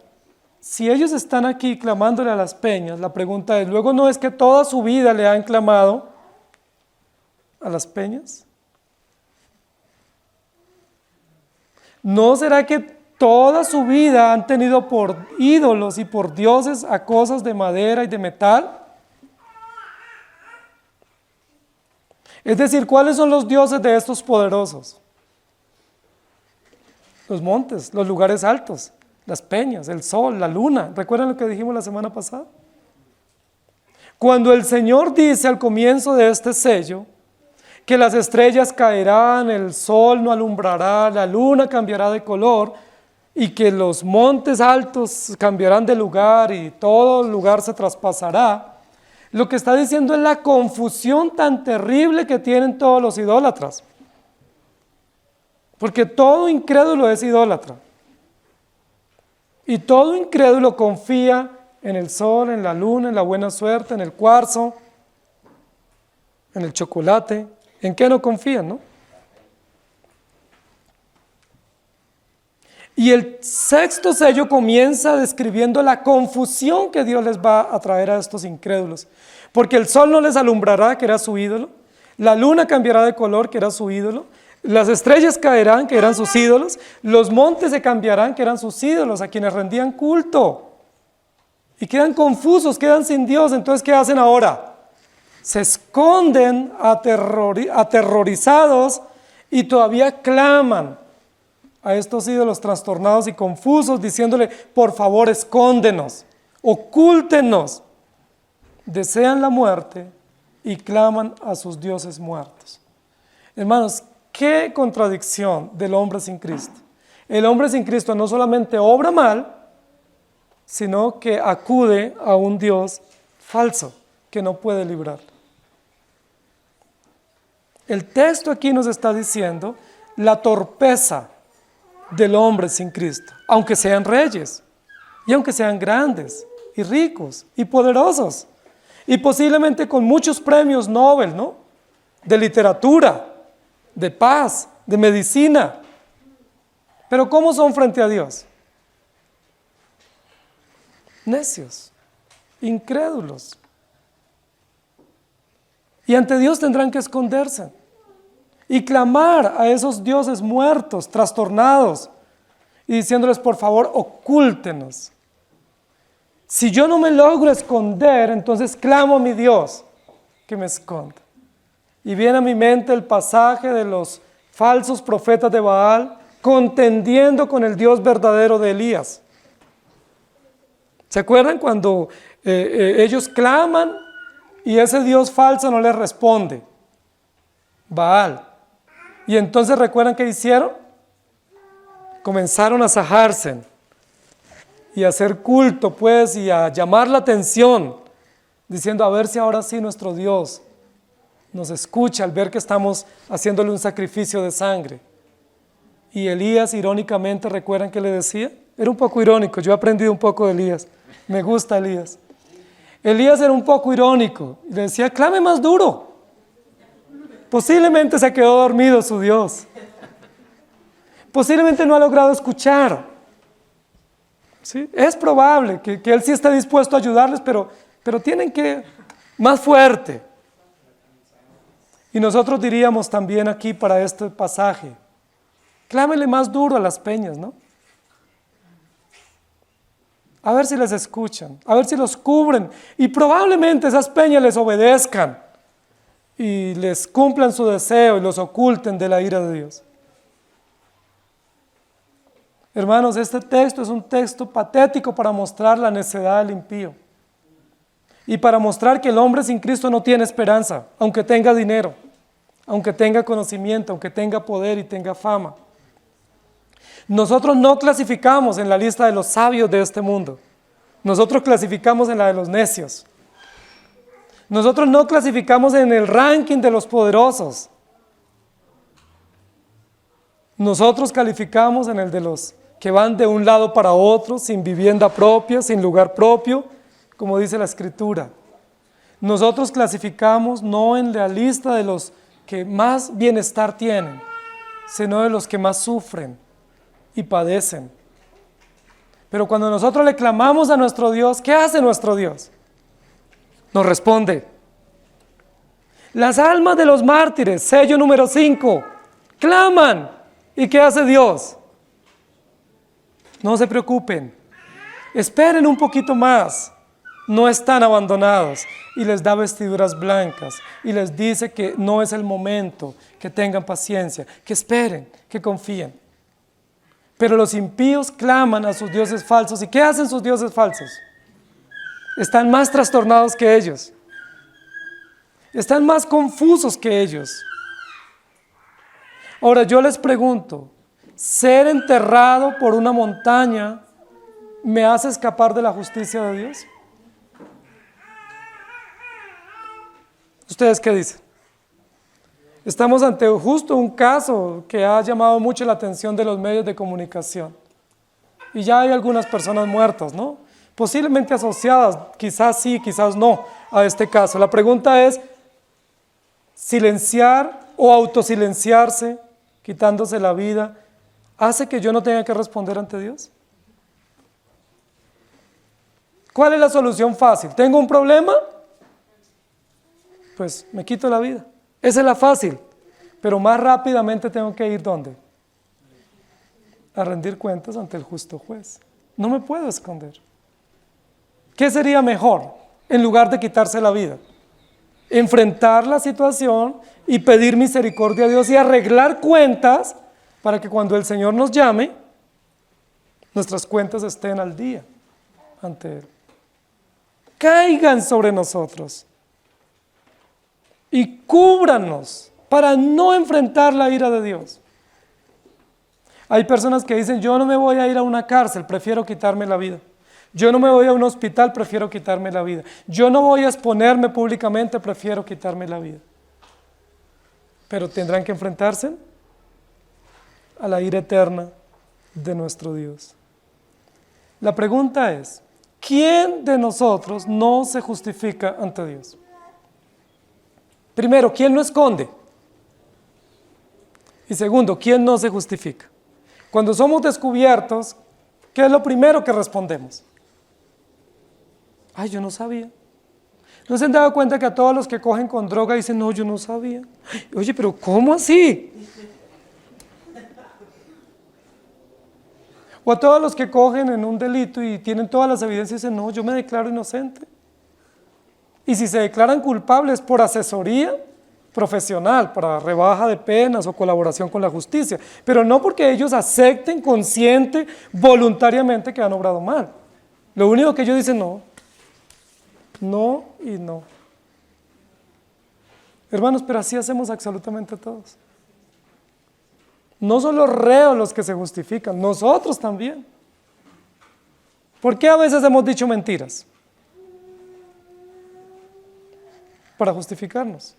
S1: si ellos están aquí clamándole a las peñas, la pregunta es, ¿luego no es que toda su vida le han clamado a las peñas? ¿No será que toda su vida han tenido por ídolos y por dioses a cosas de madera y de metal? Es decir, ¿cuáles son los dioses de estos poderosos? Los montes, los lugares altos, las peñas, el sol, la luna. ¿Recuerdan lo que dijimos la semana pasada? Cuando el Señor dice al comienzo de este sello que las estrellas caerán, el sol no alumbrará, la luna cambiará de color y que los montes altos cambiarán de lugar y todo lugar se traspasará, lo que está diciendo es la confusión tan terrible que tienen todos los idólatras. Porque todo incrédulo es idólatra. Y todo incrédulo confía en el sol, en la luna, en la buena suerte, en el cuarzo, en el chocolate. ¿En qué no confían, no? Y el sexto sello comienza describiendo la confusión que Dios les va a traer a estos incrédulos. Porque el sol no les alumbrará, que era su ídolo. La luna cambiará de color, que era su ídolo. Las estrellas caerán, que eran sus ídolos. Los montes se cambiarán, que eran sus ídolos, a quienes rendían culto. Y quedan confusos, quedan sin Dios. Entonces, ¿qué hacen ahora? Se esconden aterrorizados y todavía claman a estos ídolos trastornados y confusos, diciéndole, por favor, escóndenos, ocúltenos. Desean la muerte y claman a sus dioses muertos. Hermanos, qué contradicción del hombre sin Cristo. El hombre sin Cristo no solamente obra mal, sino que acude a un Dios falso que no puede librar. El texto aquí nos está diciendo la torpeza del hombre sin Cristo, aunque sean reyes, y aunque sean grandes, y ricos, y poderosos, y posiblemente con muchos premios Nobel, ¿no? De literatura, de paz, de medicina. Pero ¿cómo son frente a Dios? Necios, incrédulos. Y ante Dios tendrán que esconderse y clamar a esos dioses muertos, trastornados, y diciéndoles, por favor, ocúltenos. Si yo no me logro esconder, entonces clamo a mi Dios que me esconda. Y viene a mi mente el pasaje de los falsos profetas de Baal contendiendo con el Dios verdadero de Elías. ¿Se acuerdan cuando ellos claman y ese Dios falso no les responde? Baal. Y entonces ¿recuerdan qué hicieron? Comenzaron a sajarse y a hacer culto, pues, y a llamar la atención, diciendo, a ver si ahora sí nuestro Dios nos escucha al ver que estamos haciéndole un sacrificio de sangre. Y Elías, irónicamente, ¿recuerdan qué le decía? Era un poco irónico, yo he aprendido un poco de Elías, me gusta Elías. Elías era un poco irónico, y le decía, clame más duro. Posiblemente se quedó dormido su Dios. Posiblemente no ha logrado escuchar. ¿Sí? Es probable que Él sí esté dispuesto a ayudarles, pero tienen que más fuerte. Y nosotros diríamos también aquí para este pasaje, clámele más duro a las peñas, ¿no? A ver si les escuchan, a ver si los cubren. Y probablemente esas peñas les obedezcan y les cumplan su deseo y los oculten de la ira de Dios. Hermanos, este texto es un texto patético para mostrar la necedad del impío y para mostrar que el hombre sin Cristo no tiene esperanza, aunque tenga dinero, aunque tenga conocimiento, aunque tenga poder y tenga fama. Nosotros no clasificamos en la lista de los sabios de este mundo, nosotros clasificamos en la de los necios. Nosotros no clasificamos en el ranking de los poderosos, nosotros calificamos en el de los que van de un lado para otro, sin vivienda propia, sin lugar propio, como dice la Escritura. Nosotros clasificamos no en la lista de los que más bienestar tienen, sino de los que más sufren y padecen. Pero cuando nosotros le clamamos a nuestro Dios, ¿qué hace nuestro Dios? Nos responde. Las almas de los mártires, sello número 5, claman. ¿Y qué hace Dios? No se preocupen, esperen un poquito más. No están abandonados y les da vestiduras blancas y les dice que no es el momento, que tengan paciencia, que esperen, que confíen. Pero los impíos claman a sus dioses falsos. ¿Y qué hacen sus dioses falsos? Están más trastornados que ellos. Están más confusos que ellos. Ahora yo les pregunto, ¿ser enterrado por una montaña me hace escapar de la justicia de Dios? ¿Ustedes qué dicen? Estamos ante justo un caso que ha llamado mucho la atención de los medios de comunicación. Y ya hay algunas personas muertas, ¿no? Posiblemente asociadas, quizás sí, quizás no, a este caso. La pregunta es, ¿silenciar o autosilenciarse, quitándose la vida, hace que yo no tenga que responder ante Dios? ¿Cuál es la solución fácil? ¿Tengo un problema? Pues me quito la vida. Esa es la fácil, pero más rápidamente tengo que ir ¿dónde? A rendir cuentas ante el justo juez. No me puedo esconder. ¿Qué sería mejor en lugar de quitarse la vida? Enfrentar la situación y pedir misericordia a Dios y arreglar cuentas para que cuando el Señor nos llame, nuestras cuentas estén al día ante Él. Caigan sobre nosotros y cúbranos para no enfrentar la ira de Dios. Hay personas que dicen, yo no me voy a ir a una cárcel, prefiero quitarme la vida. Yo no me voy a un hospital, prefiero quitarme la vida. Yo no voy a exponerme públicamente, prefiero quitarme la vida. Pero tendrán que enfrentarse a la ira eterna de nuestro Dios. La pregunta es, ¿quién de nosotros no se justifica ante Dios? Primero, ¿quién no esconde? Y segundo, ¿quién no se justifica? Cuando somos descubiertos, ¿qué es lo primero que respondemos? Ay, yo no sabía. ¿No se han dado cuenta que a todos los que cogen con droga dicen, no, yo no sabía? Oye, pero ¿cómo así? O a todos los que cogen en un delito y tienen todas las evidencias y dicen, no, yo me declaro inocente. Y si se declaran culpables por asesoría profesional, para rebaja de penas o colaboración con la justicia, pero no porque ellos acepten consciente, voluntariamente que han obrado mal. Lo único que ellos dicen, no, no y no. Hermanos, pero así hacemos absolutamente todos. No son los reos los que se justifican, nosotros también. ¿Por qué a veces hemos dicho mentiras? Para justificarnos.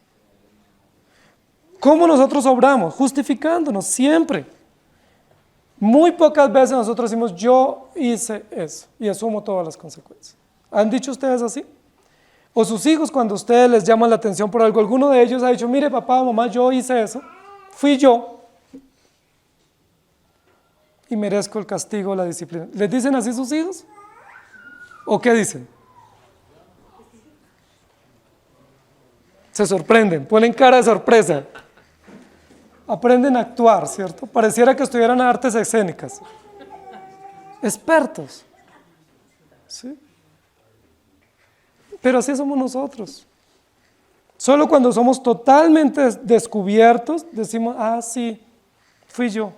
S1: ¿Cómo nosotros obramos? Justificándonos siempre. Muy pocas veces nosotros decimos, yo hice eso y asumo todas las consecuencias. ¿Han dicho ustedes así? O sus hijos, cuando ustedes les llaman la atención por algo, alguno de ellos ha dicho, mire papá o mamá, yo hice eso, fui yo y merezco el castigo o la disciplina. ¿Les dicen así sus hijos? ¿O qué dicen? Se sorprenden, ponen cara de sorpresa. Aprenden a actuar, ¿cierto? Pareciera que estuvieran a artes escénicas. Expertos. ¿Sí? Pero así somos nosotros. Solo cuando somos totalmente descubiertos, decimos, ah, sí, fui yo.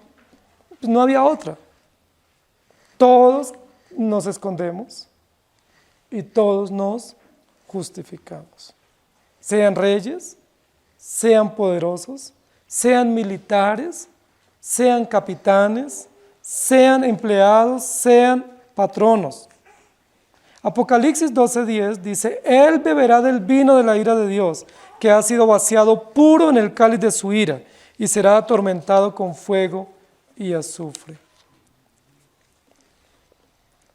S1: Pues no había otra. Todos nos escondemos y todos nos justificamos. Sean reyes, sean poderosos, sean militares, sean capitanes, sean empleados, sean patronos. Apocalipsis 12:10 dice, Él beberá del vino de la ira de Dios, que ha sido vaciado puro en el cáliz de su ira, y será atormentado con fuego y azufre.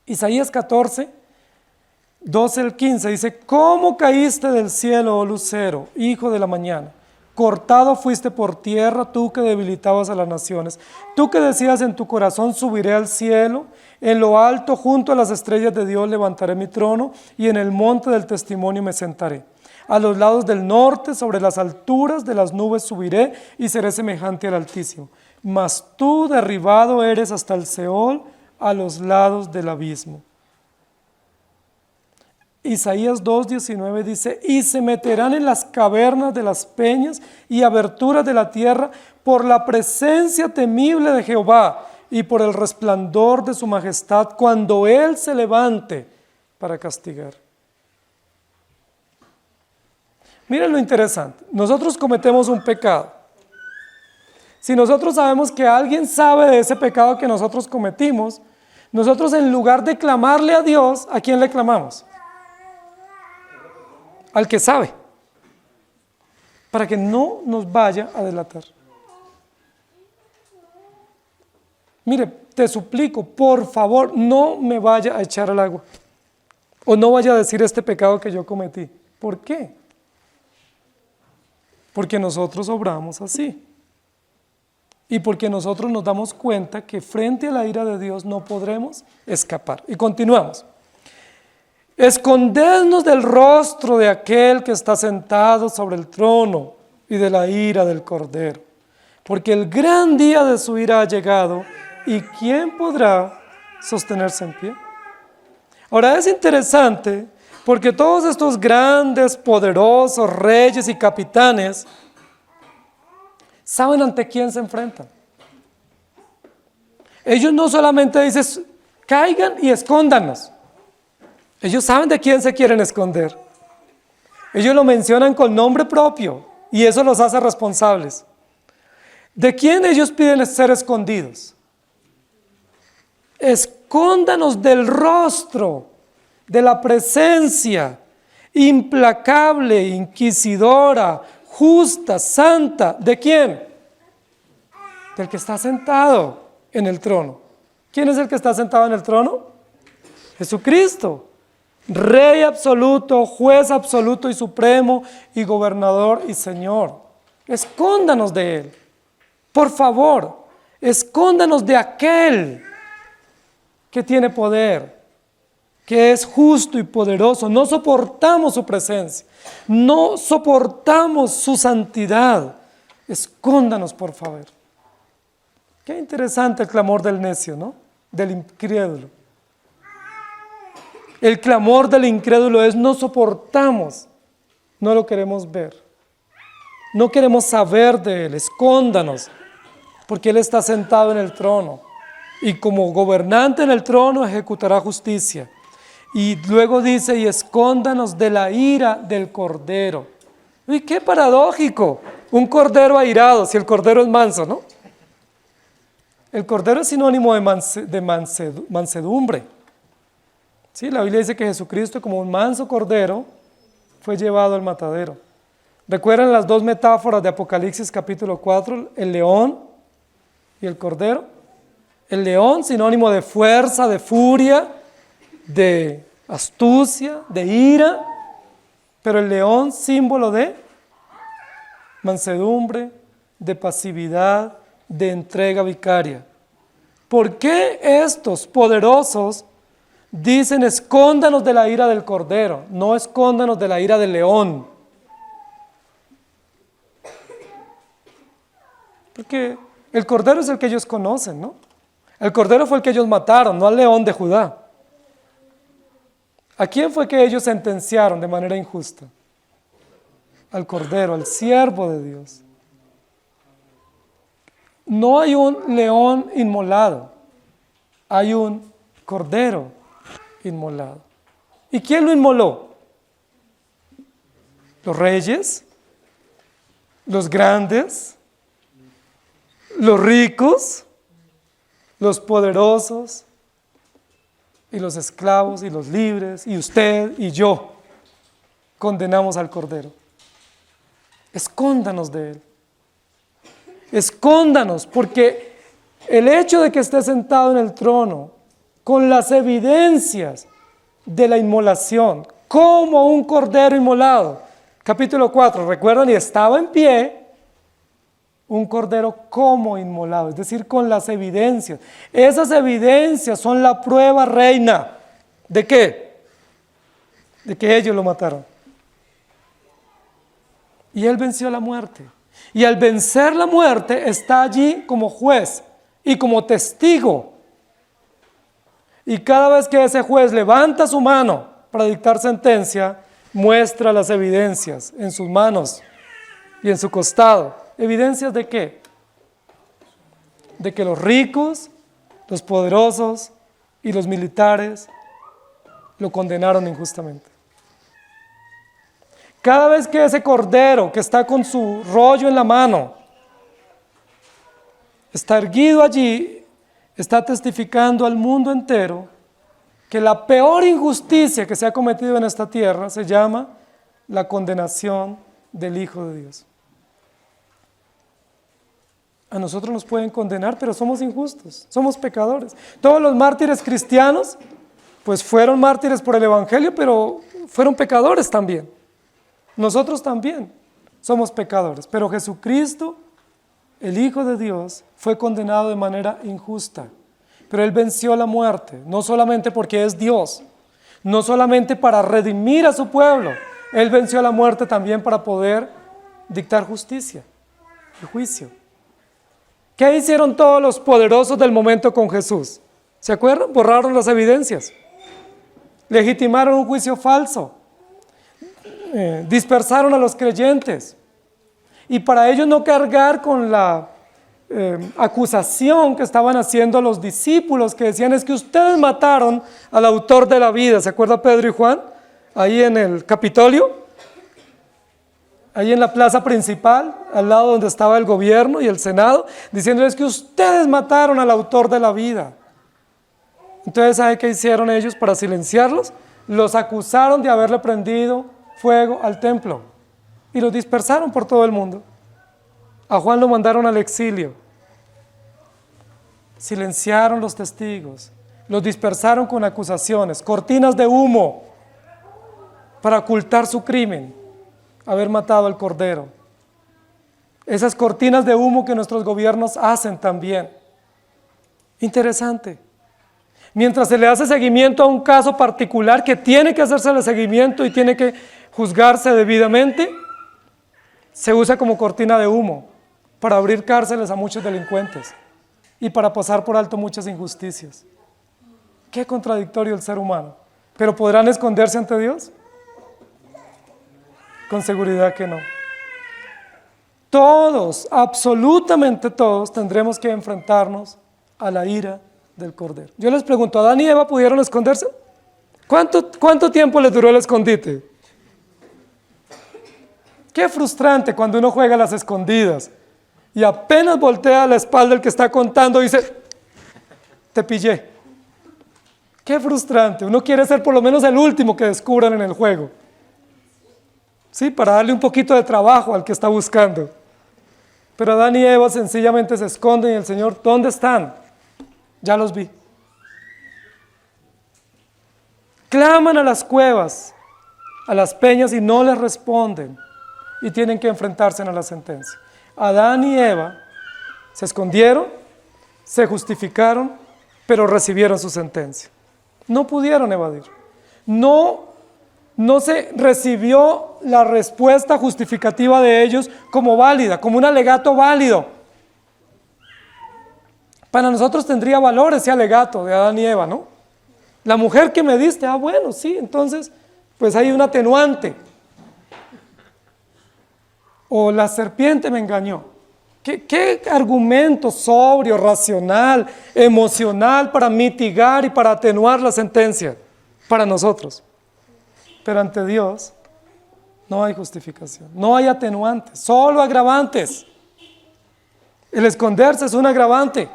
S1: Isaías 14, 12 al 15 dice, ¿cómo caíste del cielo, oh lucero, hijo de la mañana? Cortado fuiste por tierra, tú que debilitabas a las naciones. Tú que decías en tu corazón, subiré al cielo, en lo alto, junto a las estrellas de Dios, levantaré mi trono, y en el monte del testimonio me sentaré. A los lados del norte, sobre las alturas de las nubes subiré, y seré semejante al Altísimo. Mas tú derribado eres hasta el Seol, a los lados del abismo. Isaías 2:19 dice, y se meterán en las cavernas de las peñas y aberturas de la tierra por la presencia temible de Jehová y por el resplandor de su majestad cuando Él se levante para castigar. Miren lo interesante, nosotros cometemos un pecado. Si nosotros sabemos que alguien sabe de ese pecado que nosotros cometimos, nosotros en lugar de clamarle a Dios, ¿a quién le clamamos? Al que sabe, para que no nos vaya a delatar. Mire, te suplico, por favor, no me vaya a echar al agua, o no vaya a decir este pecado que yo cometí. ¿Por qué? Porque nosotros obramos así, y porque nosotros nos damos cuenta que frente a la ira de Dios no podremos escapar. Y continuamos. Escondednos del rostro de aquel que está sentado sobre el trono y de la ira del Cordero, porque el gran día de su ira ha llegado, ¿y quién podrá sostenerse en pie? Ahora es interesante, porque todos estos grandes, poderosos reyes y capitanes saben ante quién se enfrentan. Ellos no solamente dicen, caigan y escóndanos. Ellos saben de quién se quieren esconder. Ellos lo mencionan con nombre propio y eso los hace responsables. ¿De quién ellos piden ser escondidos? Escóndanos del rostro, de la presencia implacable, inquisidora, justa, santa. ¿De quién? Del que está sentado en el trono. ¿Quién es el que está sentado en el trono? Jesucristo. Rey absoluto, juez absoluto y supremo, y gobernador y Señor. Escóndanos de Él. Por favor, escóndanos de aquel que tiene poder, que es justo y poderoso. No soportamos su presencia, no soportamos su santidad. Escóndanos, por favor. Qué interesante el clamor del necio, ¿no? Del incrédulo. El clamor del incrédulo es: no soportamos, no lo queremos ver, no queremos saber de Él, escóndanos, porque Él está sentado en el trono y como gobernante en el trono ejecutará justicia. Y luego dice: y escóndanos de la ira del Cordero. Uy, qué paradójico, un cordero airado, si el cordero es manso, ¿no? El cordero es sinónimo de mansedumbre. Sí, la Biblia dice que Jesucristo, como un manso cordero, fue llevado al matadero. ¿Recuerdan las dos metáforas de Apocalipsis capítulo 4? El león y el cordero. El león, sinónimo de fuerza, de furia, de astucia, de ira. Pero el león, símbolo de mansedumbre, de pasividad, de entrega vicaria. ¿Por qué estos poderosos dicen: escóndanos de la ira del cordero, no escóndanos de la ira del león? Porque el cordero es el que ellos conocen, ¿no? El cordero fue el que ellos mataron, no al león de Judá. ¿A quién fue que ellos sentenciaron de manera injusta? Al cordero, al siervo de Dios. No hay un león inmolado, hay un cordero inmolado. ¿Y quién lo inmoló? ¿Los reyes? ¿Los grandes? ¿Los ricos? ¿Los poderosos? Y los esclavos y los libres, y usted y yo condenamos al Cordero. Escóndanos de Él. Escóndanos, porque el hecho de que esté sentado en el trono, con las evidencias de la inmolación, como un cordero inmolado. Capítulo 4, recuerdan, y estaba en pie un cordero como inmolado, es decir, con las evidencias. Esas evidencias son la prueba reina. ¿De qué? De que ellos lo mataron. Y él venció la muerte. Y al vencer la muerte está allí como juez y como testigo. Y cada vez que ese juez levanta su mano para dictar sentencia, muestra las evidencias en sus manos y en su costado. ¿Evidencias de qué? De que los ricos, los poderosos y los militares lo condenaron injustamente. Cada vez que ese cordero que está con su rollo en la mano está erguido allí, está testificando al mundo entero que la peor injusticia que se ha cometido en esta tierra se llama la condenación del Hijo de Dios. A nosotros nos pueden condenar, pero somos injustos, somos pecadores. Todos los mártires cristianos, pues fueron mártires por el Evangelio, pero fueron pecadores también. Nosotros también somos pecadores, pero Jesucristo, el Hijo de Dios, fue condenado de manera injusta. Pero Él venció la muerte, no solamente porque es Dios, no solamente para redimir a su pueblo, Él venció la muerte también para poder dictar justicia y juicio. ¿Qué hicieron todos los poderosos del momento con Jesús? ¿Se acuerdan? Borraron las evidencias, legitimaron un juicio falso, dispersaron a los creyentes. Y para ellos no cargar con la acusación que estaban haciendo los discípulos, que decían: es que ustedes mataron al autor de la vida. ¿Se acuerda Pedro y Juan? Ahí en el Capitolio, ahí en la plaza principal, al lado donde estaba el gobierno y el Senado, diciéndoles que ustedes mataron al autor de la vida. Entonces, ¿sabe qué hicieron ellos para silenciarlos? Los acusaron de haberle prendido fuego al templo y los dispersaron por todo el mundo. A Juan lo mandaron al exilio, silenciaron los testigos, los dispersaron con acusaciones, cortinas de humo para ocultar su crimen, haber matado al cordero. Esas cortinas de humo que nuestros gobiernos hacen también. Interesante. Mientras se le hace seguimiento a un caso particular que tiene que hacerse el seguimiento y tiene que juzgarse debidamente, se usa como cortina de humo para abrir cárceles a muchos delincuentes y para pasar por alto muchas injusticias. Qué contradictorio el ser humano. ¿Pero podrán esconderse ante Dios? Con seguridad que no. Todos, absolutamente todos, tendremos que enfrentarnos a la ira del Cordero. Yo les pregunto, ¿Adán y Eva pudieron esconderse? ¿Cuánto tiempo les duró el escondite? Qué frustrante cuando uno juega a las escondidas y apenas voltea a la espalda el que está contando y dice: te pillé. Qué frustrante. Uno quiere ser por lo menos el último que descubran en el juego. Sí, para darle un poquito de trabajo al que está buscando. Pero Adán y Eva sencillamente se esconden y el Señor: ¿dónde están? Ya los vi. Claman a las cuevas, a las peñas y no les responden. Y tienen que enfrentarse a la sentencia. Adán y Eva se escondieron, se justificaron, pero recibieron su sentencia. No pudieron evadir. No se recibió la respuesta justificativa de ellos como válida, como un alegato válido. Para nosotros tendría valor ese alegato de Adán y Eva, ¿no? La mujer que me diste, bueno, sí, entonces, pues hay un atenuante. O la serpiente me engañó. ¿Qué argumento sobrio, racional, emocional para mitigar y para atenuar la sentencia para nosotros? Pero ante Dios no hay justificación, no hay atenuantes, solo agravantes. El esconderse es un agravante.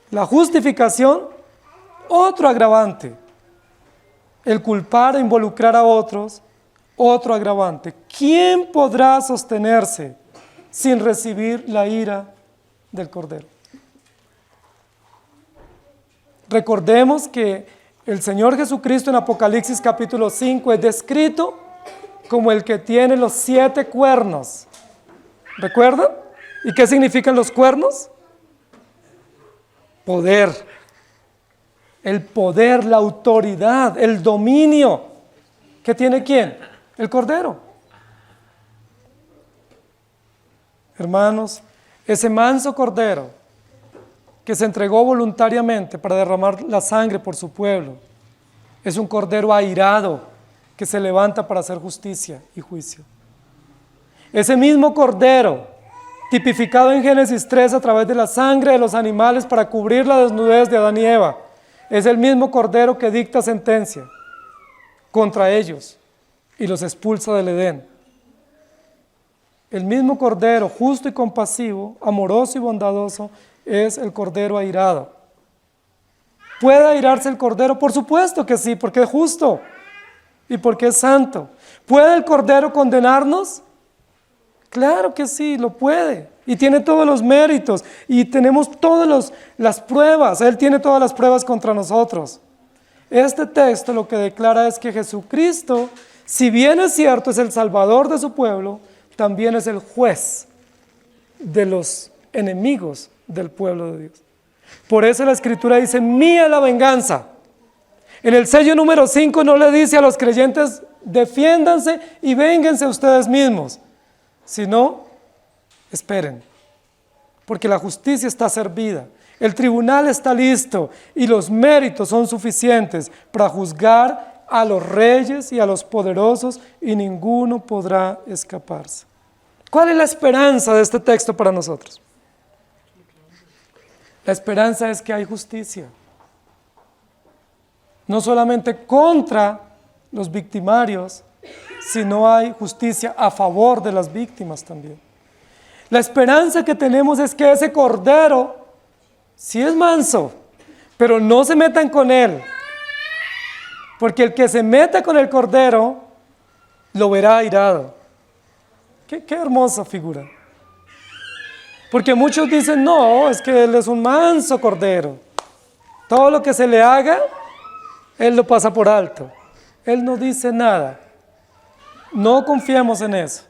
S1: La justificación, otro agravante. El culpar e involucrar a otros, otro agravante. ¿Quién podrá sostenerse sin recibir la ira del Cordero? Recordemos que El Señor Jesucristo en Apocalipsis capítulo 5 es descrito como el que tiene los 7 cuernos. ¿Recuerdan? ¿Y qué significan los cuernos? Poder. El poder, la autoridad, el dominio. ¿Qué tiene quién? El Cordero. Hermanos, ese manso Cordero que se entregó voluntariamente para derramar la sangre por su pueblo, es un Cordero airado que se levanta para hacer justicia y juicio. Ese mismo Cordero, tipificado en Génesis 3 a través de la sangre de los animales para cubrir la desnudez de Adán y Eva, es el mismo Cordero que dicta sentencia contra ellos y los expulsa del Edén. El mismo Cordero, justo y compasivo, amoroso y bondadoso, es el Cordero airado. ¿Puede airarse el Cordero? Por supuesto que sí, porque es justo y porque es santo. ¿Puede el Cordero condenarnos? Claro que sí, lo puede. Y tiene todos los méritos y tenemos todas las pruebas. Él tiene todas las pruebas contra nosotros. Este texto lo que declara es que Jesucristo, si bien es cierto, es el Salvador de su pueblo, también es el juez de los enemigos del pueblo de Dios. Por eso la Escritura dice, mía la venganza. En el sello número 5 no le dice a los creyentes, defiéndanse y vénganse ustedes mismos, sino, esperen, porque la justicia está servida, el tribunal está listo y los méritos son suficientes para juzgar a los reyes y a los poderosos y ninguno podrá escaparse. ¿Cuál es la esperanza de este texto para nosotros? La esperanza es que hay justicia, no solamente contra los victimarios, sino hay justicia a favor de las víctimas también. La esperanza que tenemos es que ese Cordero, sí es manso, pero no se metan con él, porque el que se meta con el Cordero, lo verá airado. Qué hermosa figura. Porque muchos dicen, no, es que él es un manso Cordero. Todo lo que se le haga, él lo pasa por alto. Él no dice nada. No confiemos en eso,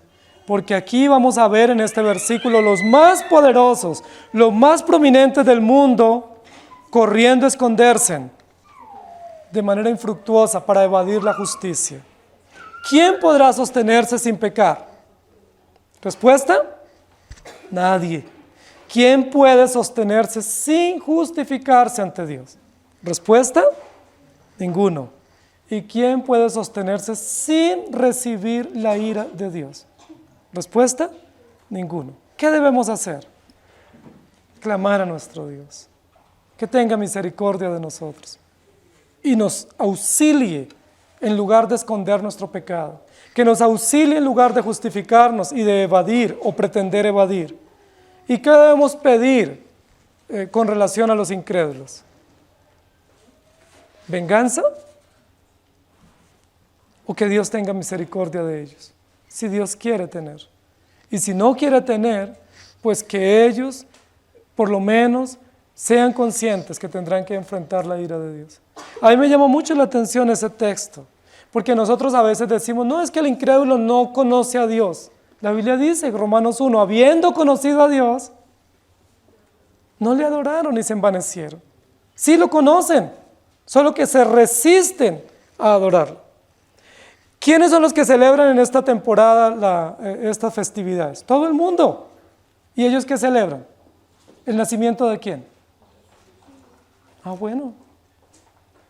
S1: porque aquí vamos a ver en este versículo los más poderosos, los más prominentes del mundo, corriendo a esconderse de manera infructuosa para evadir la justicia. ¿Quién podrá sostenerse sin pecar? ¿Respuesta? Nadie. ¿Quién puede sostenerse sin justificarse ante Dios? ¿Respuesta? Ninguno. ¿Y quién puede sostenerse sin recibir la ira de Dios? ¿Respuesta? Ninguno. ¿Qué debemos hacer? Clamar a nuestro Dios, que tenga misericordia de nosotros y nos auxilie en lugar de esconder nuestro pecado, que nos auxilie en lugar de justificarnos y de evadir o pretender evadir. ¿Y qué debemos pedir con relación a los incrédulos? ¿Venganza? ¿O que Dios tenga misericordia de ellos? Si Dios quiere tener. Y si no quiere tener, pues que ellos, por lo menos, sean conscientes que tendrán que enfrentar la ira de Dios. A mí me llamó mucho la atención ese texto, porque nosotros a veces decimos, no, es que el incrédulo no conoce a Dios. La Biblia dice, Romanos 1, habiendo conocido a Dios, no le adoraron ni se envanecieron. Sí lo conocen, solo que se resisten a adorarlo. ¿Quiénes son los que celebran en esta temporada estas festividades? Todo el mundo. ¿Y ellos qué celebran? ¿El nacimiento de quién? Ah, bueno.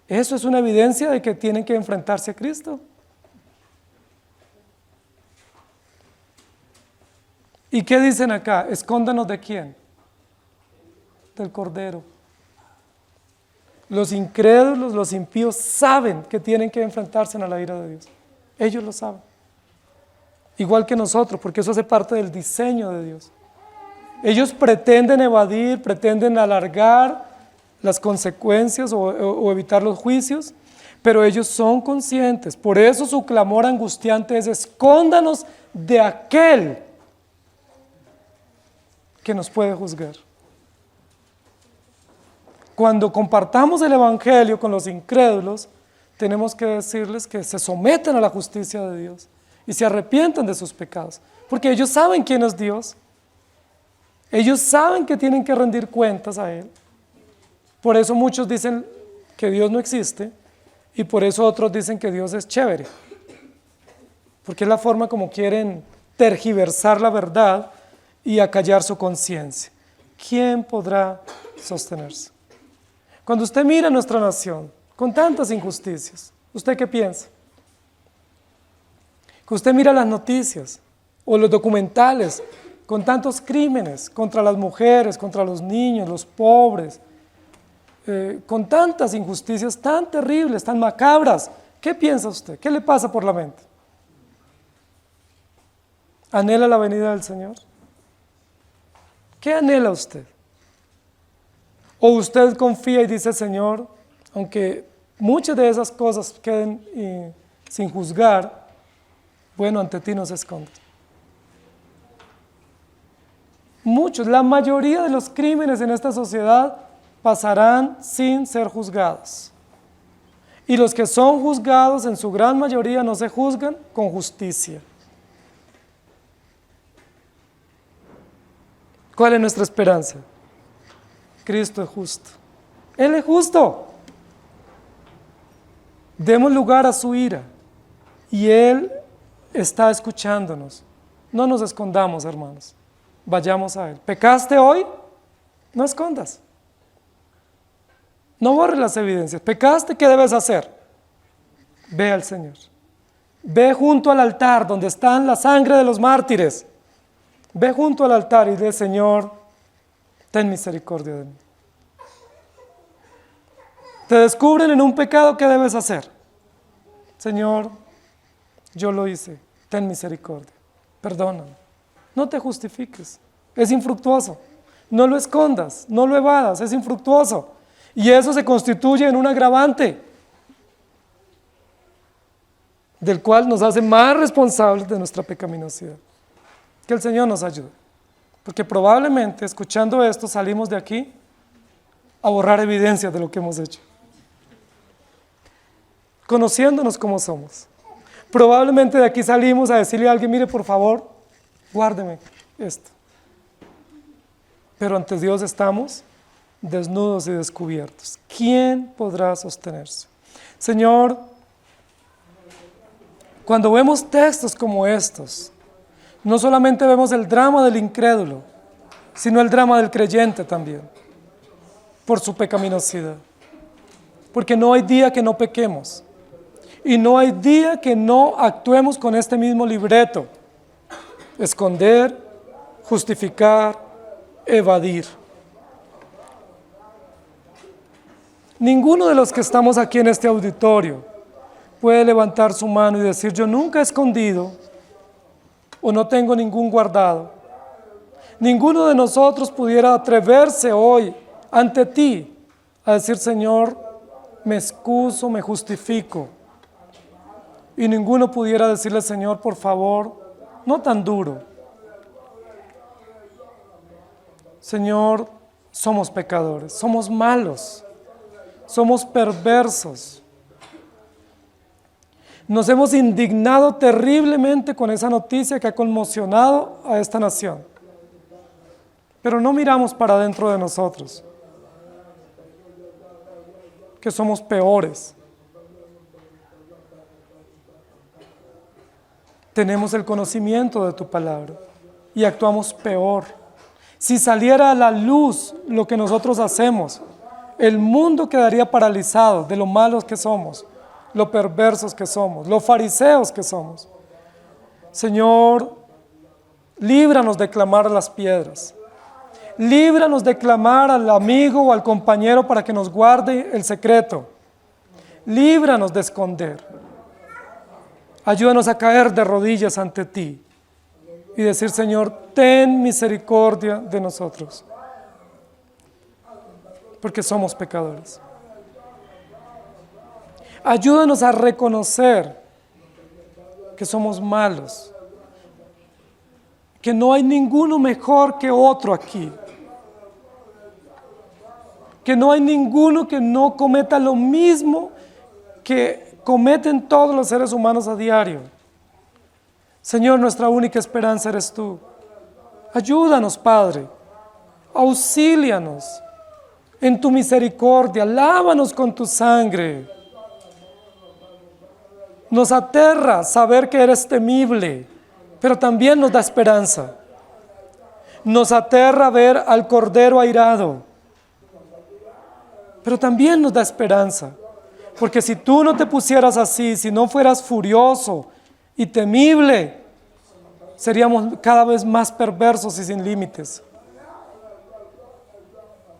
S1: Eso es una evidencia de que tienen que enfrentarse a Cristo. ¿Y qué dicen acá? Escóndanos de quién? Del Cordero. Los incrédulos, los impíos saben que tienen que enfrentarse a la ira de Dios. Ellos lo saben. Igual que nosotros, porque eso hace parte del diseño de Dios. Ellos pretenden evadir, pretenden alargar las consecuencias o evitar los juicios, pero ellos son conscientes. Por eso su clamor angustiante es: escóndanos de aquel que nos puede juzgar. Cuando compartamos el Evangelio con los incrédulos, tenemos que decirles que se sometan a la justicia de Dios y se arrepientan de sus pecados, porque ellos saben quién es Dios. Ellos saben que tienen que rendir cuentas a Él. Por eso muchos dicen que Dios no existe y por eso otros dicen que Dios es chévere, porque es la forma como quieren tergiversar la verdad y acallar su conciencia. ¿Quién podrá sostenerse? Cuando usted mira nuestra nación con tantas injusticias, ¿usted qué piensa? Que usted mira las noticias o los documentales con tantos crímenes contra las mujeres, contra los niños, los pobres, con tantas injusticias tan terribles, tan macabras. ¿Qué piensa usted? ¿Qué le pasa por la mente? ¿Anhela la venida del Señor? ¿Qué anhela usted? ¿O usted confía y dice, Señor, aunque muchas de esas cosas queden sin juzgar, bueno, ante ti no se esconde? Muchos, la mayoría de los crímenes en esta sociedad pasarán sin ser juzgados. Y los que son juzgados, en su gran mayoría, no se juzgan con justicia. ¿Cuál es nuestra esperanza? Cristo es justo. Él es justo. Demos lugar a su ira. Y Él está escuchándonos. No nos escondamos, hermanos. Vayamos a Él. ¿Pecaste hoy? No escondas. No borres las evidencias. ¿Pecaste? ¿Qué debes hacer? Ve al Señor. Ve junto al altar donde está la sangre de los mártires. Ve junto al altar y di, Señor, ten misericordia de mí. Te descubren en un pecado, ¿qué debes hacer? Señor, yo lo hice, ten misericordia, perdóname. No te justifiques, es infructuoso. No lo escondas, no lo evadas, es infructuoso. Y eso se constituye en un agravante, del cual nos hace más responsables de nuestra pecaminosidad. Que el Señor nos ayude, porque probablemente escuchando esto salimos de aquí a borrar evidencias de lo que hemos hecho, conociéndonos como somos. Probablemente de aquí salimos a decirle a alguien, mire por favor, guárdeme esto. Pero ante Dios estamos desnudos y descubiertos. ¿Quién podrá sostenerse? Señor, cuando vemos textos como estos, no solamente vemos el drama del incrédulo, sino el drama del creyente también, por su pecaminosidad. Porque no hay día que no pequemos, y no hay día que no actuemos con este mismo libreto: esconder, justificar, evadir. Ninguno de los que estamos aquí en este auditorio puede levantar su mano y decir, yo nunca he escondido o no tengo ningún guardado. Ninguno de nosotros pudiera atreverse hoy ante ti a decir, Señor, me excuso, me justifico. Y ninguno pudiera decirle, Señor, por favor, no tan duro. Señor, somos pecadores, somos malos, somos perversos. Nos hemos indignado terriblemente con esa noticia que ha conmocionado a esta nación. Pero no miramos para dentro de nosotros, que somos peores. Tenemos el conocimiento de tu palabra y actuamos peor. Si saliera a la luz lo que nosotros hacemos, el mundo quedaría paralizado de lo malos que somos, lo perversos que somos, los fariseos que somos. Señor, líbranos de clamar a las piedras. Líbranos de clamar al amigo o al compañero para que nos guarde el secreto. Líbranos de esconder. Ayúdanos a caer de rodillas ante ti y decir, Señor, ten misericordia de nosotros, porque somos pecadores. Ayúdanos a reconocer que somos malos, que no hay ninguno mejor que otro aquí, que no hay ninguno que no cometa lo mismo que cometen todos los seres humanos a diario. Señor, nuestra única esperanza eres tú. Ayúdanos, Padre, auxílianos en tu misericordia, lávanos con tu sangre. Nos aterra saber que eres temible, pero también nos da esperanza. Nos aterra ver al Cordero airado, pero también nos da esperanza. Porque si tú no te pusieras así, si no fueras furioso y temible, seríamos cada vez más perversos y sin límites.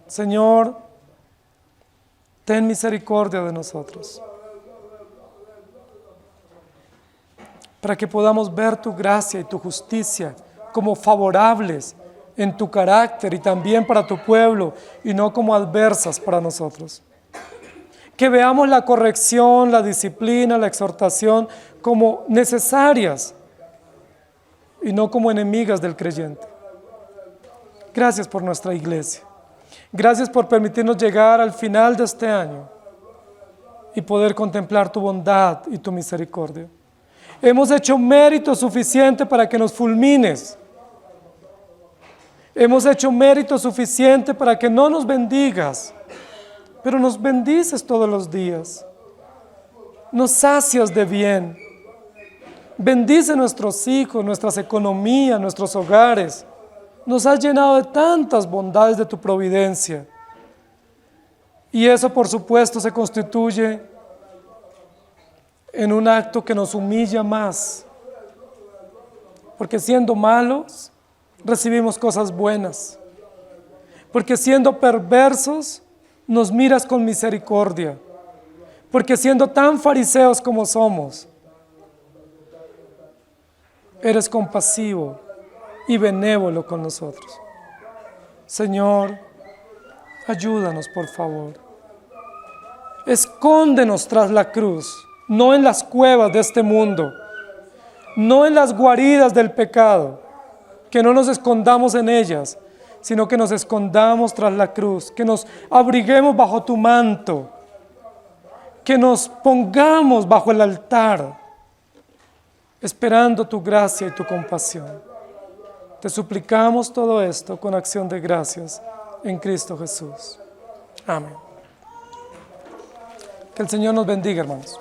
S1: Señor, ten misericordia de nosotros, para que podamos ver tu gracia y tu justicia como favorables en tu carácter y también para tu pueblo, y no como adversas para nosotros. Que veamos la corrección, la disciplina, la exhortación como necesarias y no como enemigas del creyente. Gracias por nuestra iglesia. Gracias por permitirnos llegar al final de este año y poder contemplar tu bondad y tu misericordia. Hemos hecho mérito suficiente para que nos fulmines. Hemos hecho mérito suficiente para que no nos bendigas, pero nos bendices todos los días. Nos sacias de bien. Bendice nuestros hijos, nuestras economías, nuestros hogares. Nos has llenado de tantas bondades de tu providencia. Y eso, por supuesto, se constituye en un acto que nos humilla más. Porque siendo malos, recibimos cosas buenas. Porque siendo perversos, nos miras con misericordia. Porque siendo tan fariseos como somos, eres compasivo y benévolo con nosotros. Señor, ayúdanos, por favor. Escóndenos tras la cruz, no en las cuevas de este mundo, no en las guaridas del pecado, que no nos escondamos en ellas, sino que nos escondamos tras la cruz, que nos abriguemos bajo tu manto, que nos pongamos bajo el altar, esperando tu gracia y tu compasión. Te suplicamos todo esto con acción de gracias en Cristo Jesús. Amén. Que el Señor nos bendiga, hermanos.